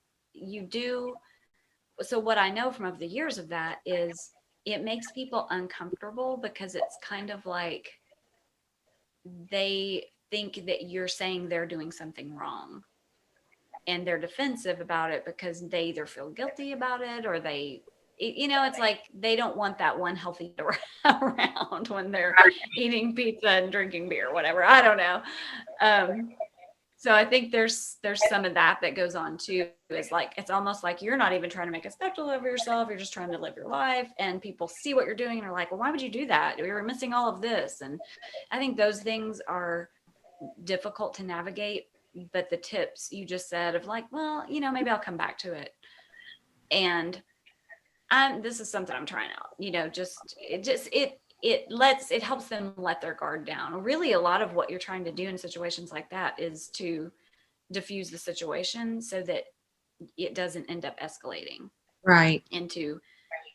Speaker 2: so what I know from over the years of that is it makes people uncomfortable, because it's kind of like they think that you're saying they're doing something wrong, and they're defensive about it because they either feel guilty about it, or it's like they don't want that one healthy around when they're eating pizza and drinking beer, whatever. I don't know. So I think there's some of that goes on too. It's like, it's almost like you're not even trying to make a spectacle of yourself. You're just trying to live your life, and people see what you're doing and are like, well, why would you do that? We were missing all of this. And I think those things are difficult to navigate, but the tips you just said of like, well, maybe I'll come back to it. And this is something I'm trying out, it helps them let their guard down. Really, a lot of what you're trying to do in situations like that is to diffuse the situation so that it doesn't end up escalating
Speaker 1: Right
Speaker 2: into,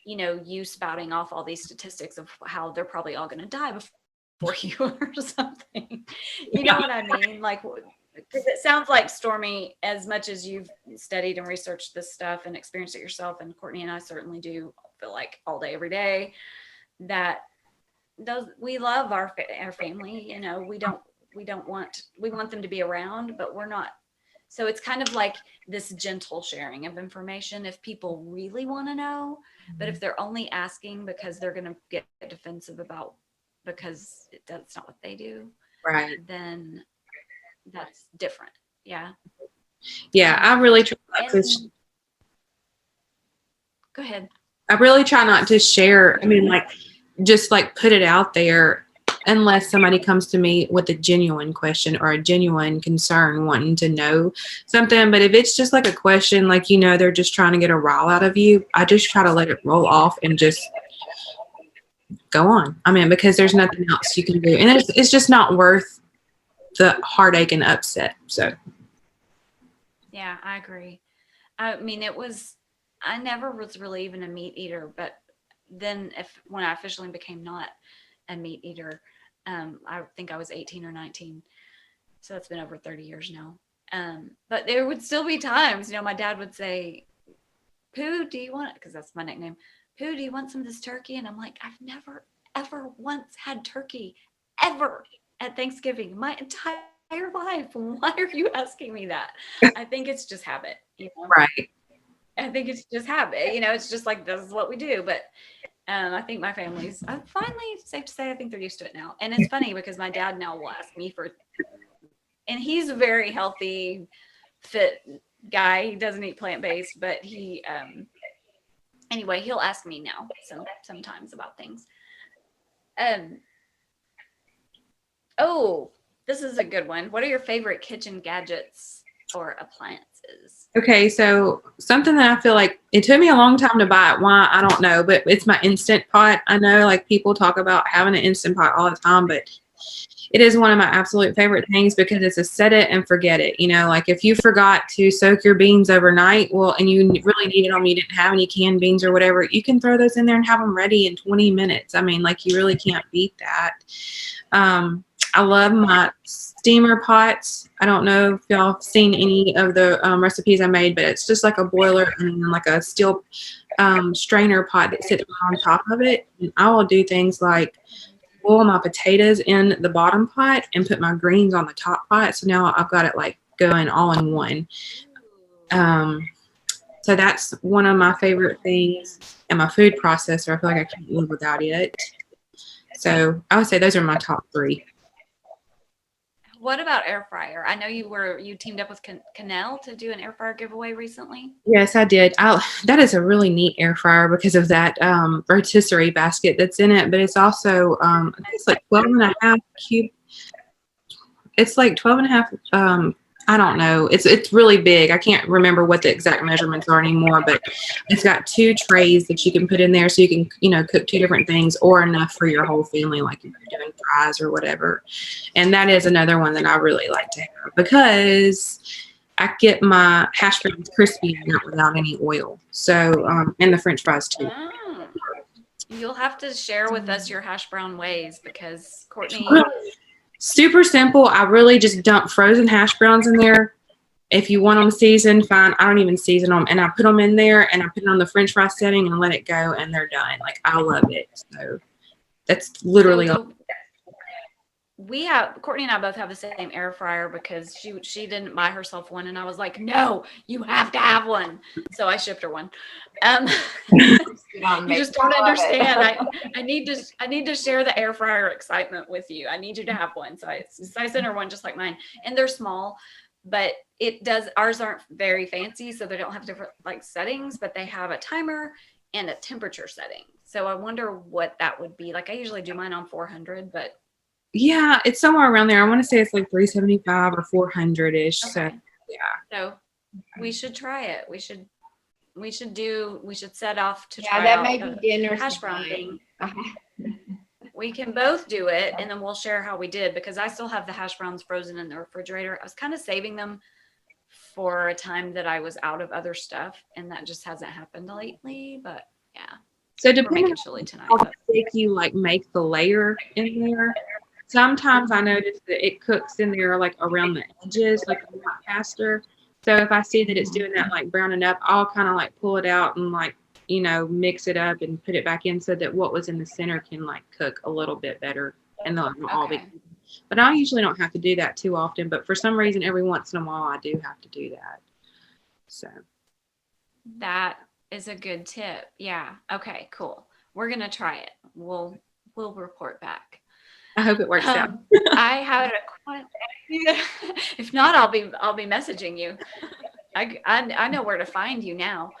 Speaker 2: you spouting off all these statistics of how they're probably all going to die before you or something. You know what I mean? Like, because it sounds like, Stormi, as much as you've studied and researched this stuff and experienced it yourself, and Courtney and I certainly do, feel like all day, every day, that we love our family. We want them to be around, but we're not So it's kind of like this gentle sharing of information if people really want to know. But if they're only asking because they're going to get defensive about, because that's not what they do,
Speaker 1: Right.
Speaker 2: then that's different. Yeah.
Speaker 1: Yeah. I really try not to.
Speaker 2: Go ahead.
Speaker 1: I really try not to share. I mean, like, just like put it out there unless somebody comes to me with a genuine question or a genuine concern wanting to know something. But if it's just like a question, like, they're just trying to get a rile out of you, I just try to let it roll off and just go on. I mean, because there's nothing else you can do. And it's just not worth the heartache and upset. So.
Speaker 2: Yeah, I agree. I mean, I never was really even a meat eater, but then when I officially became not a meat eater, I think I was 18 or 19. So that's been over 30 years now. But there would still be times, my dad would say, Pooh, do you want, because that's my nickname, Pooh, do you want some of this turkey? And I'm like, I've never, ever once had turkey, ever, at Thanksgiving, my entire life. Why are you asking me that? I think it's just habit.
Speaker 1: Right.
Speaker 2: I think it's just habit. It's just like, this is what we do. But I think my family's, finally, safe to say, I think they're used to it now. And it's funny because my dad now will ask me and he's a very healthy, fit guy. He doesn't eat plant-based, but he, anyway, he'll ask me now sometimes about things. Oh, this is a good one. What are your favorite kitchen gadgets or appliances?
Speaker 1: Okay, so something that I feel like it took me a long time to buy it. Why? I don't know, but it's my Instant Pot. I know like people talk about having an Instant Pot all the time, but it is one of my absolute favorite things because it's a set it and forget it. Like if you forgot to soak your beans overnight, and you really needed them, you didn't have any canned beans or whatever, you can throw those in there and have them ready in 20 minutes. I mean, like you really can't beat that. I love my steamer pots. I don't know if y'all have seen any of the recipes I made, but it's just like a boiler and like a steel strainer pot that sits on top of it. And I will do things like boil my potatoes in the bottom pot and put my greens on the top pot. So now I've got it like going all in one. So that's one of my favorite things. And my food processor, I feel like I can't live without it. So I would say those are my top three.
Speaker 2: What about air fryer? I know you teamed up with Canel to do an air fryer giveaway recently.
Speaker 1: Yes, I did. That is a really neat air fryer because of that rotisserie basket that's in it. But it's also, I think it's like 12 and a half cube. It's like 12 and a half. I don't know. It's really big. I can't remember what the exact measurements are anymore, but it's got 2 trays that you can put in there so you can, cook 2 different things or enough for your whole family, like if you're doing fries or whatever. And that is another one that I really like to have because I get my hash browns crispy without any oil. So, and the French fries too.
Speaker 2: Oh. You'll have to share with us your hash brown ways because Courtney.
Speaker 1: Super simple. I really just dump frozen hash browns in there. If you want them seasoned, fine. I don't even season them. And I put them in there and I put it on the French fry setting and let it go and they're done. Like I love it. So that's literally all.
Speaker 2: Courtney and I both have the same air fryer because she didn't buy herself one and I was like, no, you have to have one. So I shipped her one. You just don't understand. I need to share the air fryer excitement with you. I need you to have one. So I sent her one just like mine, and they're small, but ours aren't very fancy, so they don't have different like settings, but they have a timer and a temperature setting. So I wonder what that would be. Like I usually do mine on 400, but
Speaker 1: yeah, it's somewhere around there. I want to say it's like 375 or 400-ish. Okay. So yeah.
Speaker 2: So we should try it. We should set off to
Speaker 3: try
Speaker 2: that
Speaker 3: may be dinner
Speaker 2: hash brown thing. We can both do it and then we'll share how we did because I still have the hash browns frozen in the refrigerator. I was kind of saving them for a time that I was out of other stuff and that just hasn't happened lately, but yeah.
Speaker 1: So depending on
Speaker 2: chili tonight,
Speaker 1: how thick you like make the layer in there, sometimes I notice that it cooks in there like around the edges, like a lot faster. So if I see that it's doing that like browning up, I'll kind of like pull it out and like, mix it up and put it back in so that what was in the center can like cook a little bit better and they'll all be. But I usually don't have to do that too often. But for some reason, every once in a while, I do have to do that. So
Speaker 2: That is a good tip. Yeah. Okay, cool. We're going to try it. We'll report back.
Speaker 1: I hope it works out.
Speaker 2: I had a if not, I'll be messaging you. I know where to find you now.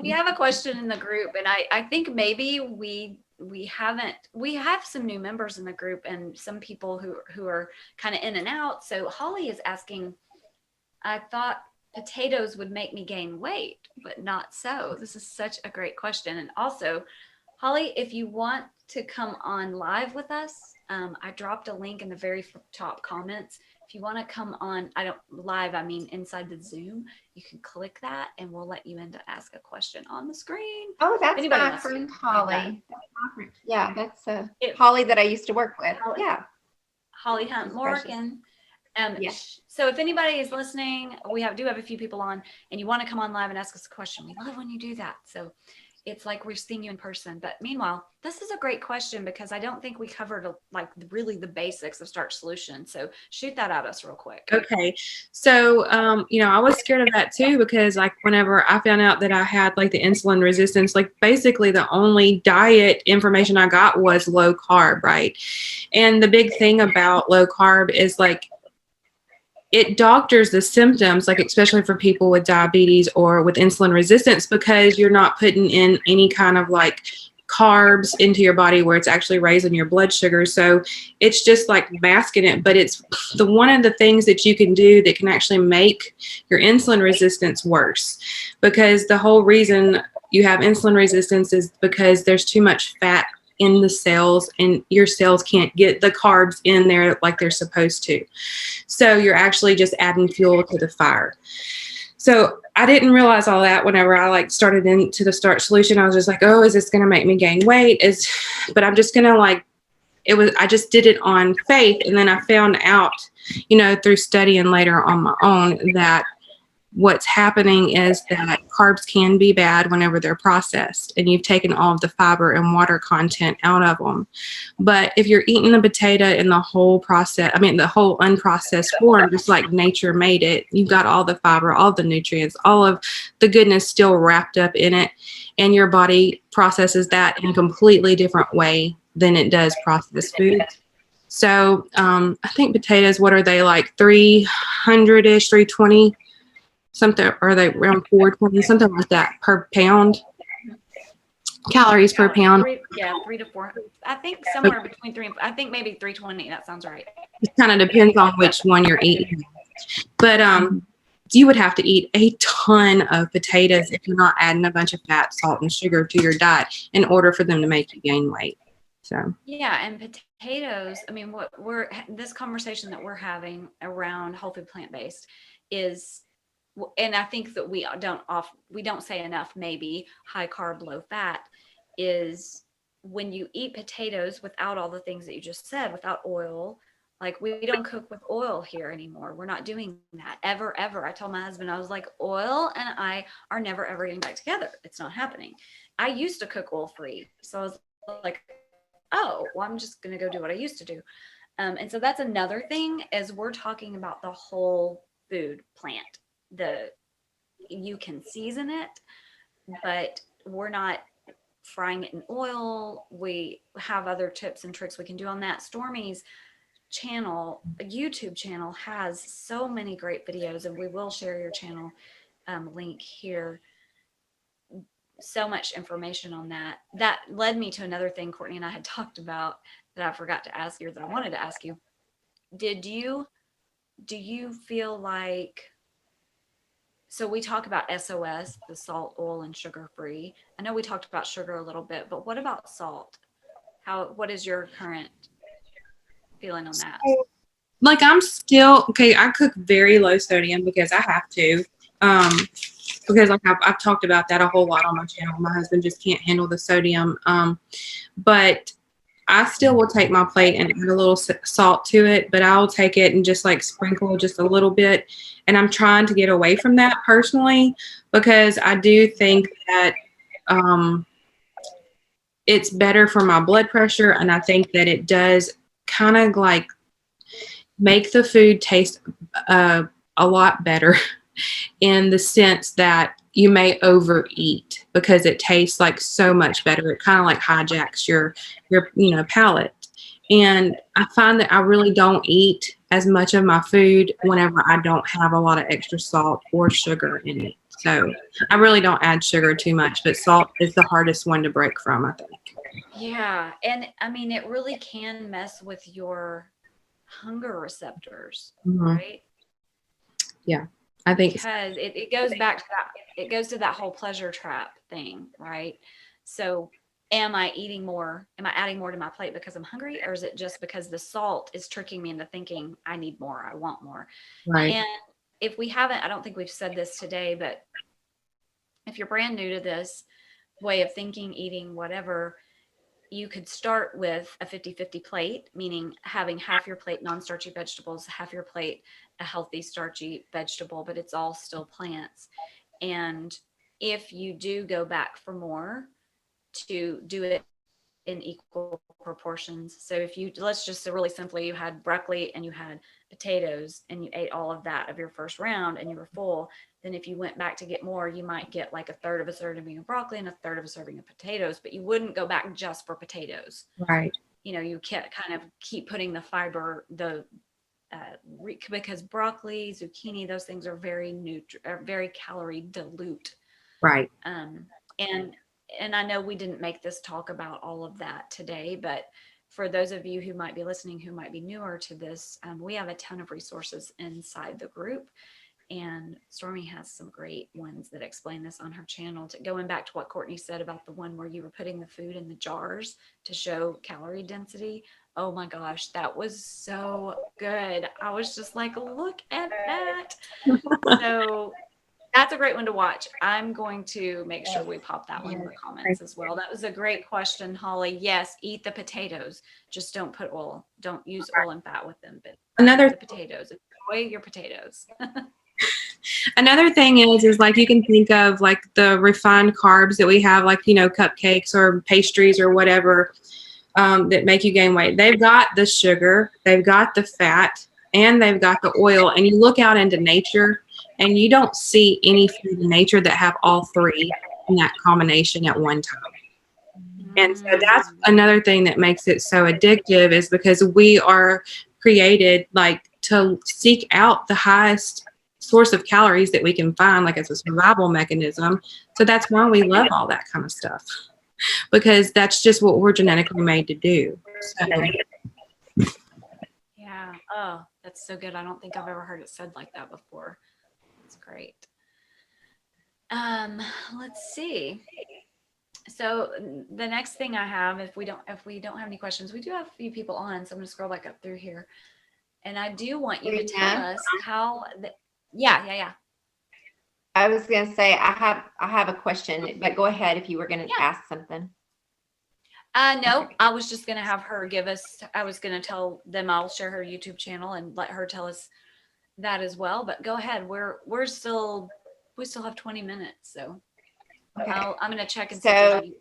Speaker 2: We have a question in the group, and I think maybe we have some new members in the group and some people who are kind of in and out. So Holly is asking, I thought potatoes would make me gain weight, but not so. This is such a great question. And also, Holly, if you want to come on live with us, I dropped a link in the very top comments. If you want to come on, I mean inside the Zoom, you can click that and we'll let you in to ask a question on the screen.
Speaker 3: Oh, that's my friend Holly. Yeah, that's Holly that I used to work with.
Speaker 2: Holly,
Speaker 3: yeah.
Speaker 2: Holly Hunt Morgan. Yes. So if anybody is listening, we do have a few people on, and you want to come on live and ask us a question. We love when you do that. So it's like we're seeing you in person. But meanwhile, this is a great question because I don't think we covered like really the basics of Starch Solution. So shoot that at us real quick.
Speaker 1: Okay. So, I was scared of that too, because like whenever I found out that I had like the insulin resistance, like basically the only diet information I got was low carb, right? And the big thing about low carb is like, it doctors the symptoms, like especially for people with diabetes or with insulin resistance, because you're not putting in any kind of like carbs into your body where it's actually raising your blood sugar. So it's just like masking it. But it's one of the things that you can do that can actually make your insulin resistance worse, because the whole reason you have insulin resistance is because there's too much fat in the cells and your cells can't get the carbs in there like they're supposed to. So you're actually just adding fuel to the fire. So I didn't realize all that whenever I like started into the Starch Solution. I was just like, oh, is this going to make me gain weight? But I'm just going to I just did it on faith. And then I found out, through studying later on my own, that what's happening is that carbs can be bad whenever they're processed and you've taken all of the fiber and water content out of them. But if you're eating the potato in the whole the whole unprocessed form, just like nature made it, you've got all the fiber, all the nutrients, all of the goodness still wrapped up in it. And your body processes that in a completely different way than it does processed food. So I think potatoes, what are they, like 300-ish, 320? Something, or are they around 420, something like that per pound? Calories per pound.
Speaker 2: 3 to 4. I think somewhere between 3 and I think maybe 320. That sounds right.
Speaker 1: It kind of depends on which one you're eating. But you would have to eat a ton of potatoes if you're not adding a bunch of fat, salt, and sugar to your diet in order for them to make you gain weight. So
Speaker 2: yeah, and potatoes. I mean, this conversation that we're having around whole food plant-based is. And I think that we don't say enough, maybe high carb, low fat, is when you eat potatoes without all the things that you just said, without oil. Like, we don't cook with oil here anymore. We're not doing that ever. I told my husband, I was like, oil and I are never ever getting back together. It's not happening. I used to cook oil free. So I was like, oh, well, I'm just going to go do what I used to do. And so that's another thing, as we're talking about the whole food plant. You can season it, but we're not frying it in oil. We have other tips and tricks we can do on that. Stormi's channel, a YouTube channel, has so many great videos, and we will share your channel link here. So much information on that. That led me to another thing Courtney and I had talked about that I forgot to ask you, or that I wanted to ask you. Do you feel like, so we talk about SOS, the salt, oil, and sugar free. I know we talked about sugar a little bit, but what about salt? What is your current feeling on that?
Speaker 1: Like, I'm still, okay, I cook very low sodium because I have to. Because I've talked about that a whole lot on my channel. My husband just can't handle the sodium. But I still will take my plate and add a little salt to it, but I'll take it and just like sprinkle just a little bit. And I'm trying to get away from that personally, because I do think that it's better for my blood pressure. And I think that it does kind of like make the food taste a lot better in the sense that you may overeat because it tastes like so much better. It kind of like hijacks your palate. And I find that I really don't eat as much of my food whenever I don't have a lot of extra salt or sugar in it. So I really don't add sugar too much, but salt is the hardest one to break from, I think.
Speaker 2: Yeah. And I mean, it really can mess with your hunger receptors, right?
Speaker 1: Yeah, I think
Speaker 2: because it goes back to that, it goes to that whole pleasure trap thing, right? So am I eating more? Am I adding more to my plate because I'm hungry? Or is it just because the salt is tricking me into thinking I need more, I want more?
Speaker 1: right.
Speaker 2: And if we haven't, I don't think we've said this today, but if you're brand new to this way of thinking, eating, whatever, you could start with a 50-50 plate, meaning having half your plate non-starchy vegetables, half your plate a healthy starchy vegetable, but it's all still plants. And if you do go back for more, to do it in equal proportions. So if you, let's just say really simply, you had broccoli and you had potatoes and you ate all of that of your first round and you were full, then if you went back to get more, you might get like a third of a serving of broccoli and a third of a serving of potatoes, but you wouldn't go back just for potatoes.
Speaker 1: Right.
Speaker 2: You know, you can't kind of keep putting the fiber, because broccoli, zucchini, those things are very calorie dilute.
Speaker 1: Right.
Speaker 2: And I know we didn't make this talk about all of that today, but for those of you who might be listening, who might be newer to this, we have a ton of resources inside the group. And Stormi has some great ones that explain this on her channel. Going back to what Courtney said about the one where you were putting the food in the jars to show calorie density. Oh my gosh, that was so good. I was just like, look at that. So that's a great one to watch. I'm going to make sure we pop that one in the comments as well. That was a great question, Holly. Yes, eat the potatoes. Just don't put oil. Don't use oil and fat with them. But
Speaker 1: Another
Speaker 2: eat the potatoes. Enjoy your potatoes.
Speaker 1: Another thing is like you can think of like the refined carbs that we have, like, cupcakes or pastries or whatever, that make you gain weight. They've got the sugar, they've got the fat, and they've got the oil. And you look out into nature and you don't see any food in nature that have all three in that combination at one time. And so that's another thing that makes it so addictive, is because we are created like to seek out the highest source of calories that we can find, like as a survival mechanism. So that's why we love all that kind of stuff, because that's just what we're genetically made to do. So.
Speaker 2: Yeah. Oh, that's so good. I don't think I've ever heard it said like that before. That's great. Let's see. So the next thing I have, if we don't have any questions, we do have a few people on, so I'm going to scroll back up through here. And I do want you to tell us how yeah.
Speaker 3: I was going to say, I have a question, but go ahead if you were going to ask something.
Speaker 2: No, I was just going to have her I was going to tell them I'll share her YouTube channel and let her tell us that as well. But go ahead. We still have 20 minutes. So okay. I'm going to check and see if there's any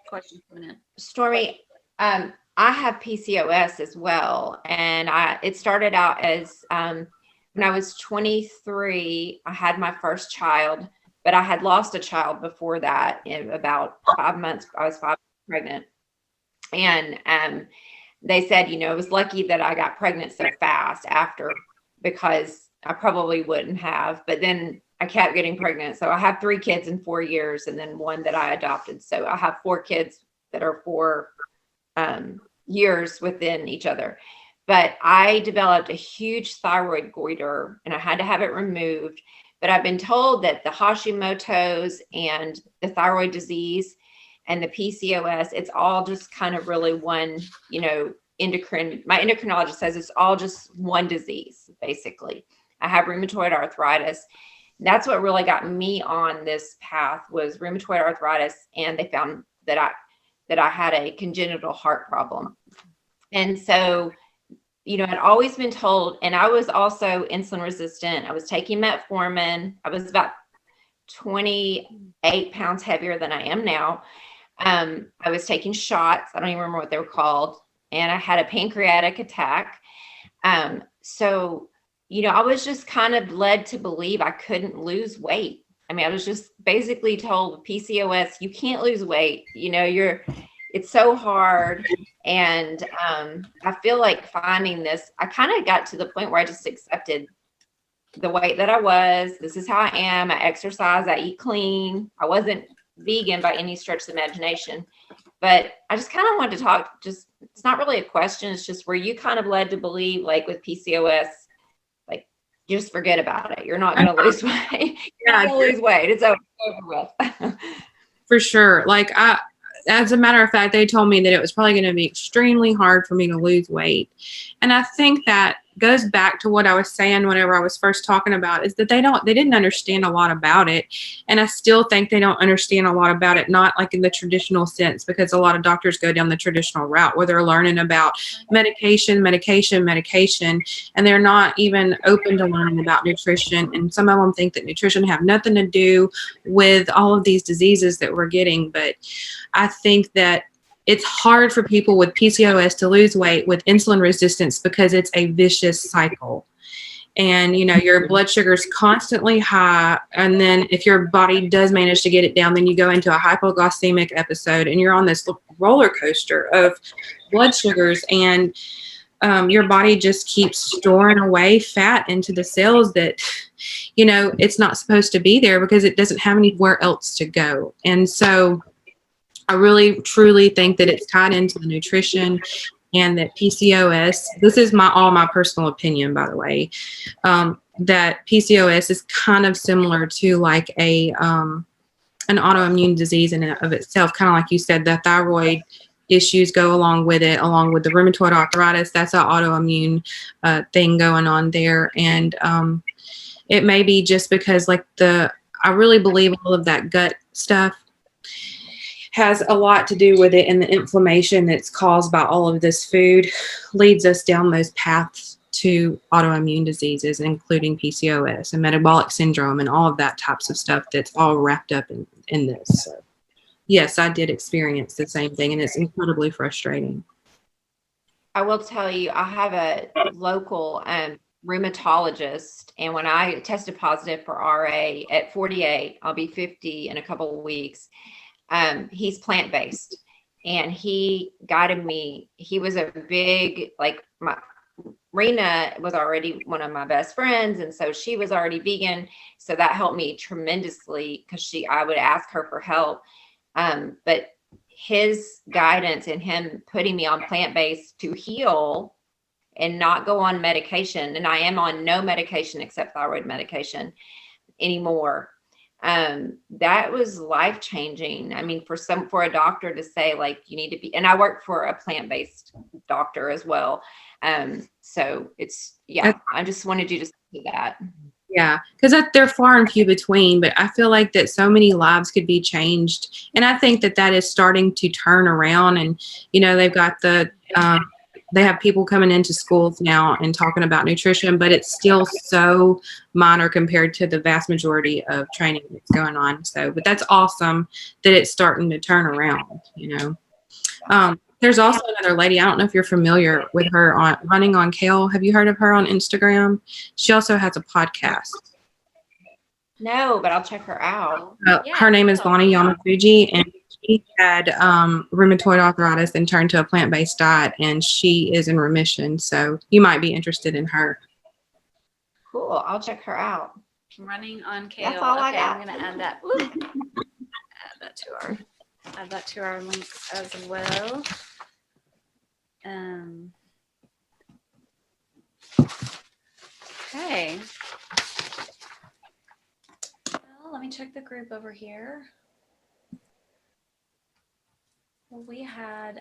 Speaker 2: questions coming in.
Speaker 3: Stormi, I have PCOS as well. And it started out as, when I was 23, I had my first child, but I had lost a child before that in about 5 months. I was 5 months pregnant. And they said, it was lucky that I got pregnant so fast after, because I probably wouldn't have. But then I kept getting pregnant. So I have 3 kids in 4 years and then 1 that I adopted. So I have 4 kids that are 4 years within each other. But I developed a huge thyroid goiter and I had to have it removed. But I've been told that the Hashimoto's and the thyroid disease and the PCOS, it's all just kind of really one, endocrine. My endocrinologist says it's all just one disease, basically. I have rheumatoid arthritis. That's what really got me on this path, was rheumatoid arthritis. And they found that I had a congenital heart problem. And so, I'd always been told, and I was also insulin resistant. I was taking metformin. I was about 28 pounds heavier than I am now. I was taking shots. I don't even remember what they were called. and I had a pancreatic attack. So, I was just kind of led to believe I couldn't lose weight. I mean, I was just basically told PCOS, you can't lose weight. It's so hard. And I feel like finding this, I kind of got to the point where I just accepted the weight that I was. This is how I am. I exercise, I eat clean. I wasn't vegan by any stretch of the imagination, but I just kind of wanted to talk, it's not really a question. It's just, were you kind of led to believe, like with PCOS, like you just forget about it. You're not going to lose weight. You're not going to lose weight. It's over with.
Speaker 1: For sure. Like as a matter of fact, they told me that it was probably going to be extremely hard for me to lose weight. And I think that goes back to what I was saying whenever I was first talking about, is that they didn't understand a lot about it. And I still think they don't understand a lot about it, not like in the traditional sense, because a lot of doctors go down the traditional route where they're learning about medication, and they're not even open to learning about nutrition. And some of them think that nutrition have nothing to do with all of these diseases that we're getting. But I think that it's hard for people with PCOS to lose weight with insulin resistance because it's a vicious cycle. And, your blood sugar is constantly high. And then if your body does manage to get it down, then you go into a hypoglycemic episode and you're on this roller coaster of blood sugars. And your body just keeps storing away fat into the cells that, it's not supposed to be there because it doesn't have anywhere else to go. And so I really, truly think that it's tied into the nutrition, and that PCOS, this is all my personal opinion, by the way, that PCOS is kind of similar to like an autoimmune disease in and of itself. Kind of like you said, the thyroid issues go along with it, along with the rheumatoid arthritis. That's an autoimmune thing going on there. And it may be just because I really believe all of that gut stuff has a lot to do with it, and the inflammation that's caused by all of this food leads us down those paths to autoimmune diseases, including PCOS and metabolic syndrome and all of that types of stuff that's all wrapped up in this. So, yes, I did experience the same thing, and it's incredibly frustrating.
Speaker 3: I will tell you, I have a local rheumatologist, and when I tested positive for RA at 48, I'll be 50 in a couple of weeks. He's plant-based, and he guided me. He was a big, Rena was already one of my best friends. And so she was already vegan. So that helped me tremendously because I would ask her for help. But his guidance and him putting me on plant-based to heal and not go on medication. And I am on no medication except thyroid medication anymore. That was life-changing. I mean, for a doctor to say, you need to be, and I work for a plant-based doctor as well. So it's, I just wanted you to see that.
Speaker 1: Yeah, because they're far and few between, but I feel like that so many lives could be changed. And I think that is starting to turn around. And, they've got they have people coming into schools now and talking about nutrition, but it's still so minor compared to the vast majority of training that's going on. So, but that's awesome that it's starting to turn around, There's also another lady, I don't know if you're familiar with her, on Running on Kale. Have you heard of her on Instagram? She also has a podcast.
Speaker 3: No, but I'll check her out.
Speaker 1: Her name is Bonnie Yamafuji, and she had rheumatoid arthritis and turned to a plant-based diet, and she is in remission. So you might be interested in her.
Speaker 3: Cool. I'll check her out.
Speaker 2: Running on Kale.
Speaker 3: That's all I got.
Speaker 2: I'm going to add that. Add that to our links as well. Okay. Well, let me check the group over here. Well, we had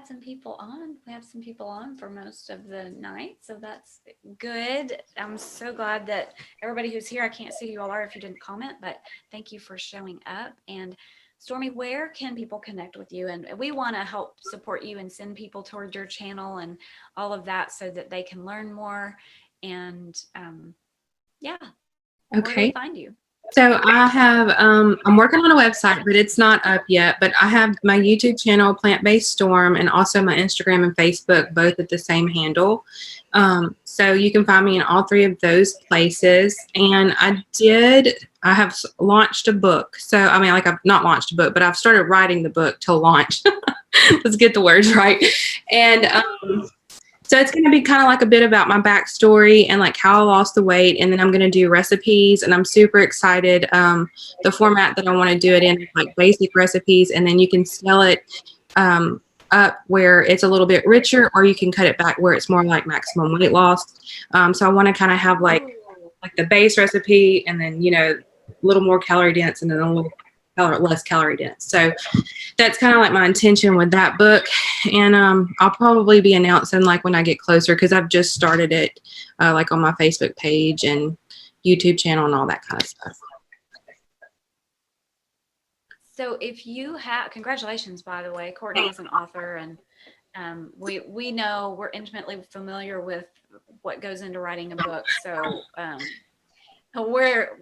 Speaker 2: some people on. We have some people on for most of the night, so that's good. I'm so glad that everybody who's here, I can't see who you all are if you didn't comment, but thank you for showing up. And Stormi, where can people connect with you? And we want to help support you and send people toward your channel and all of that so that they can learn more. And
Speaker 1: okay.
Speaker 2: Where do they find you?
Speaker 1: So I have, I'm working on a website, but it's not up yet. But I have my YouTube channel, Plant Based Storm, and also my Instagram and Facebook, both at the same handle. So you can find me in all three of those places. And I have launched a book. So, I mean, like I've not launched a book, but I've started writing the book to launch. Let's get the words right. And so it's going to be kind of like a bit about my backstory and like how I lost the weight. And then I'm going to do recipes, and I'm super excited. The format that I want to do it in is like basic recipes, and then you can sell it up where it's a little bit richer, or you can cut it back where it's more like maximum weight loss. So I want to kind of have like the base recipe, and then, you know, a little more calorie dense, and then a little less calorie dense. So that's kind of like my intention with that book. And I'll probably be announcing like when I get closer, because I've just started it like on my Facebook page and YouTube channel and all that kind of stuff.
Speaker 2: So if you have, congratulations, by the way. Courtney is an author, and we know, we're intimately familiar with what goes into writing a book. So we're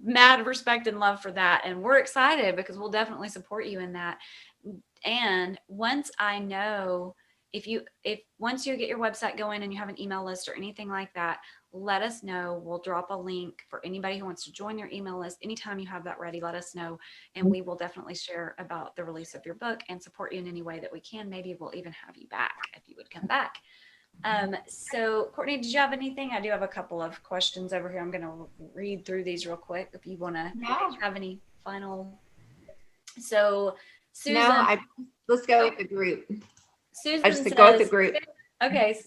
Speaker 2: mad respect and love for that. And we're excited because we'll definitely support you in that. And once I know, once you get your website going and you have an email list or anything like that, let us know. We'll drop a link for anybody who wants to join your email list. Anytime you have that ready, let us know. And we will definitely share about the release of your book and support you in any way that we can. Maybe we'll even have you back if you would come back. So Courtney, did you have anything? I do have a couple of questions over here. I'm going to read through these real quick if you want to have any final. So Susan,
Speaker 3: let's go with the group.
Speaker 2: Susan
Speaker 3: I just
Speaker 2: says,
Speaker 3: go with the group.
Speaker 2: Okay.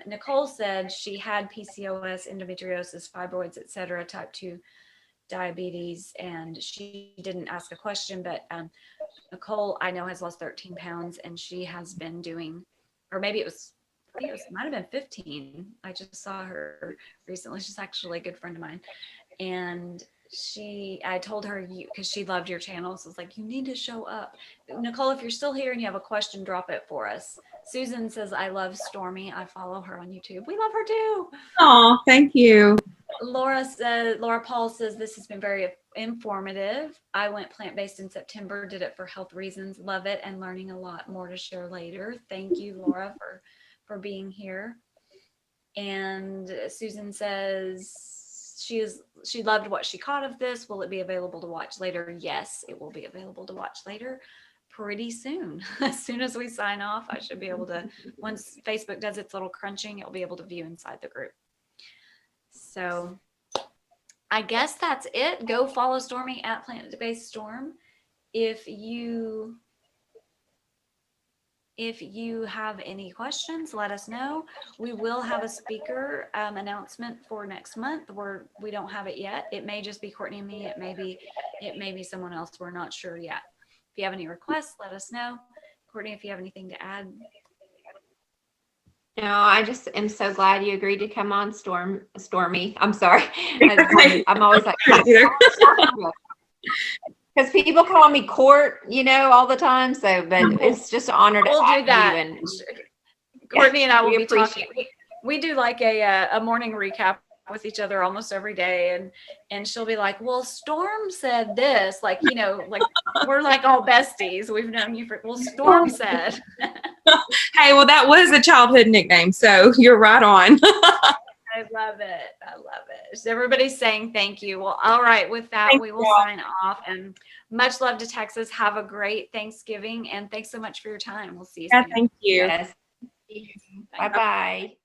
Speaker 2: Nicole said she had PCOS, endometriosis, fibroids, etc., type 2 diabetes, and she didn't ask a question, but Nicole, I know, has lost 13 pounds, and she has been doing, or maybe it might have been 15. I just saw her recently. She's actually a good friend of mine. And I told her, because she loved your channel, so it's like, you need to show up. Nicole, if you're still here and you have a question, drop it for us. Susan says, I love Stormi. I follow her on YouTube. We love her too.
Speaker 1: Oh, thank you.
Speaker 2: Laura Paul says, this has been very informative. I went plant-based in September, did it for health reasons, love it, and learning a lot more to share later. Thank you, Laura, for being here. And Susan says she loved what she caught of this. Will it be available to watch later? Yes, it will be available to watch later pretty soon. As soon as we sign off, I should be able to, once Facebook does its little crunching, it'll be able to view inside the group. So I guess that's it. Go follow Stormi at Plant Based Storm. If you have any questions, let us know. We will have a speaker announcement for next month. We don't have it yet. It may just be Courtney and me. It may be someone else. We're not sure yet. If you have any requests, let us know. Courtney, if you have anything to add.
Speaker 3: No, I just am so glad you agreed to come on, Stormi. I'm sorry. I'm always like, because people call me Court, all the time. So, but it's just an honor to
Speaker 2: do that.
Speaker 3: you. And
Speaker 2: Courtney and I will be talking. We do like a morning recap with each other almost every day, and she'll be like, well, Storm said this, like, like we're like all besties. We've known you for, well, Storm said.
Speaker 1: Hey, well, that was a childhood nickname, so you're right on.
Speaker 2: I love it. So everybody's saying thank you. Well, all right, with that, we will sign off, and much love to Texas. Have a great Thanksgiving, and thanks so much for your time. We'll see you soon.
Speaker 1: Thank you.
Speaker 3: Yes. Bye-bye.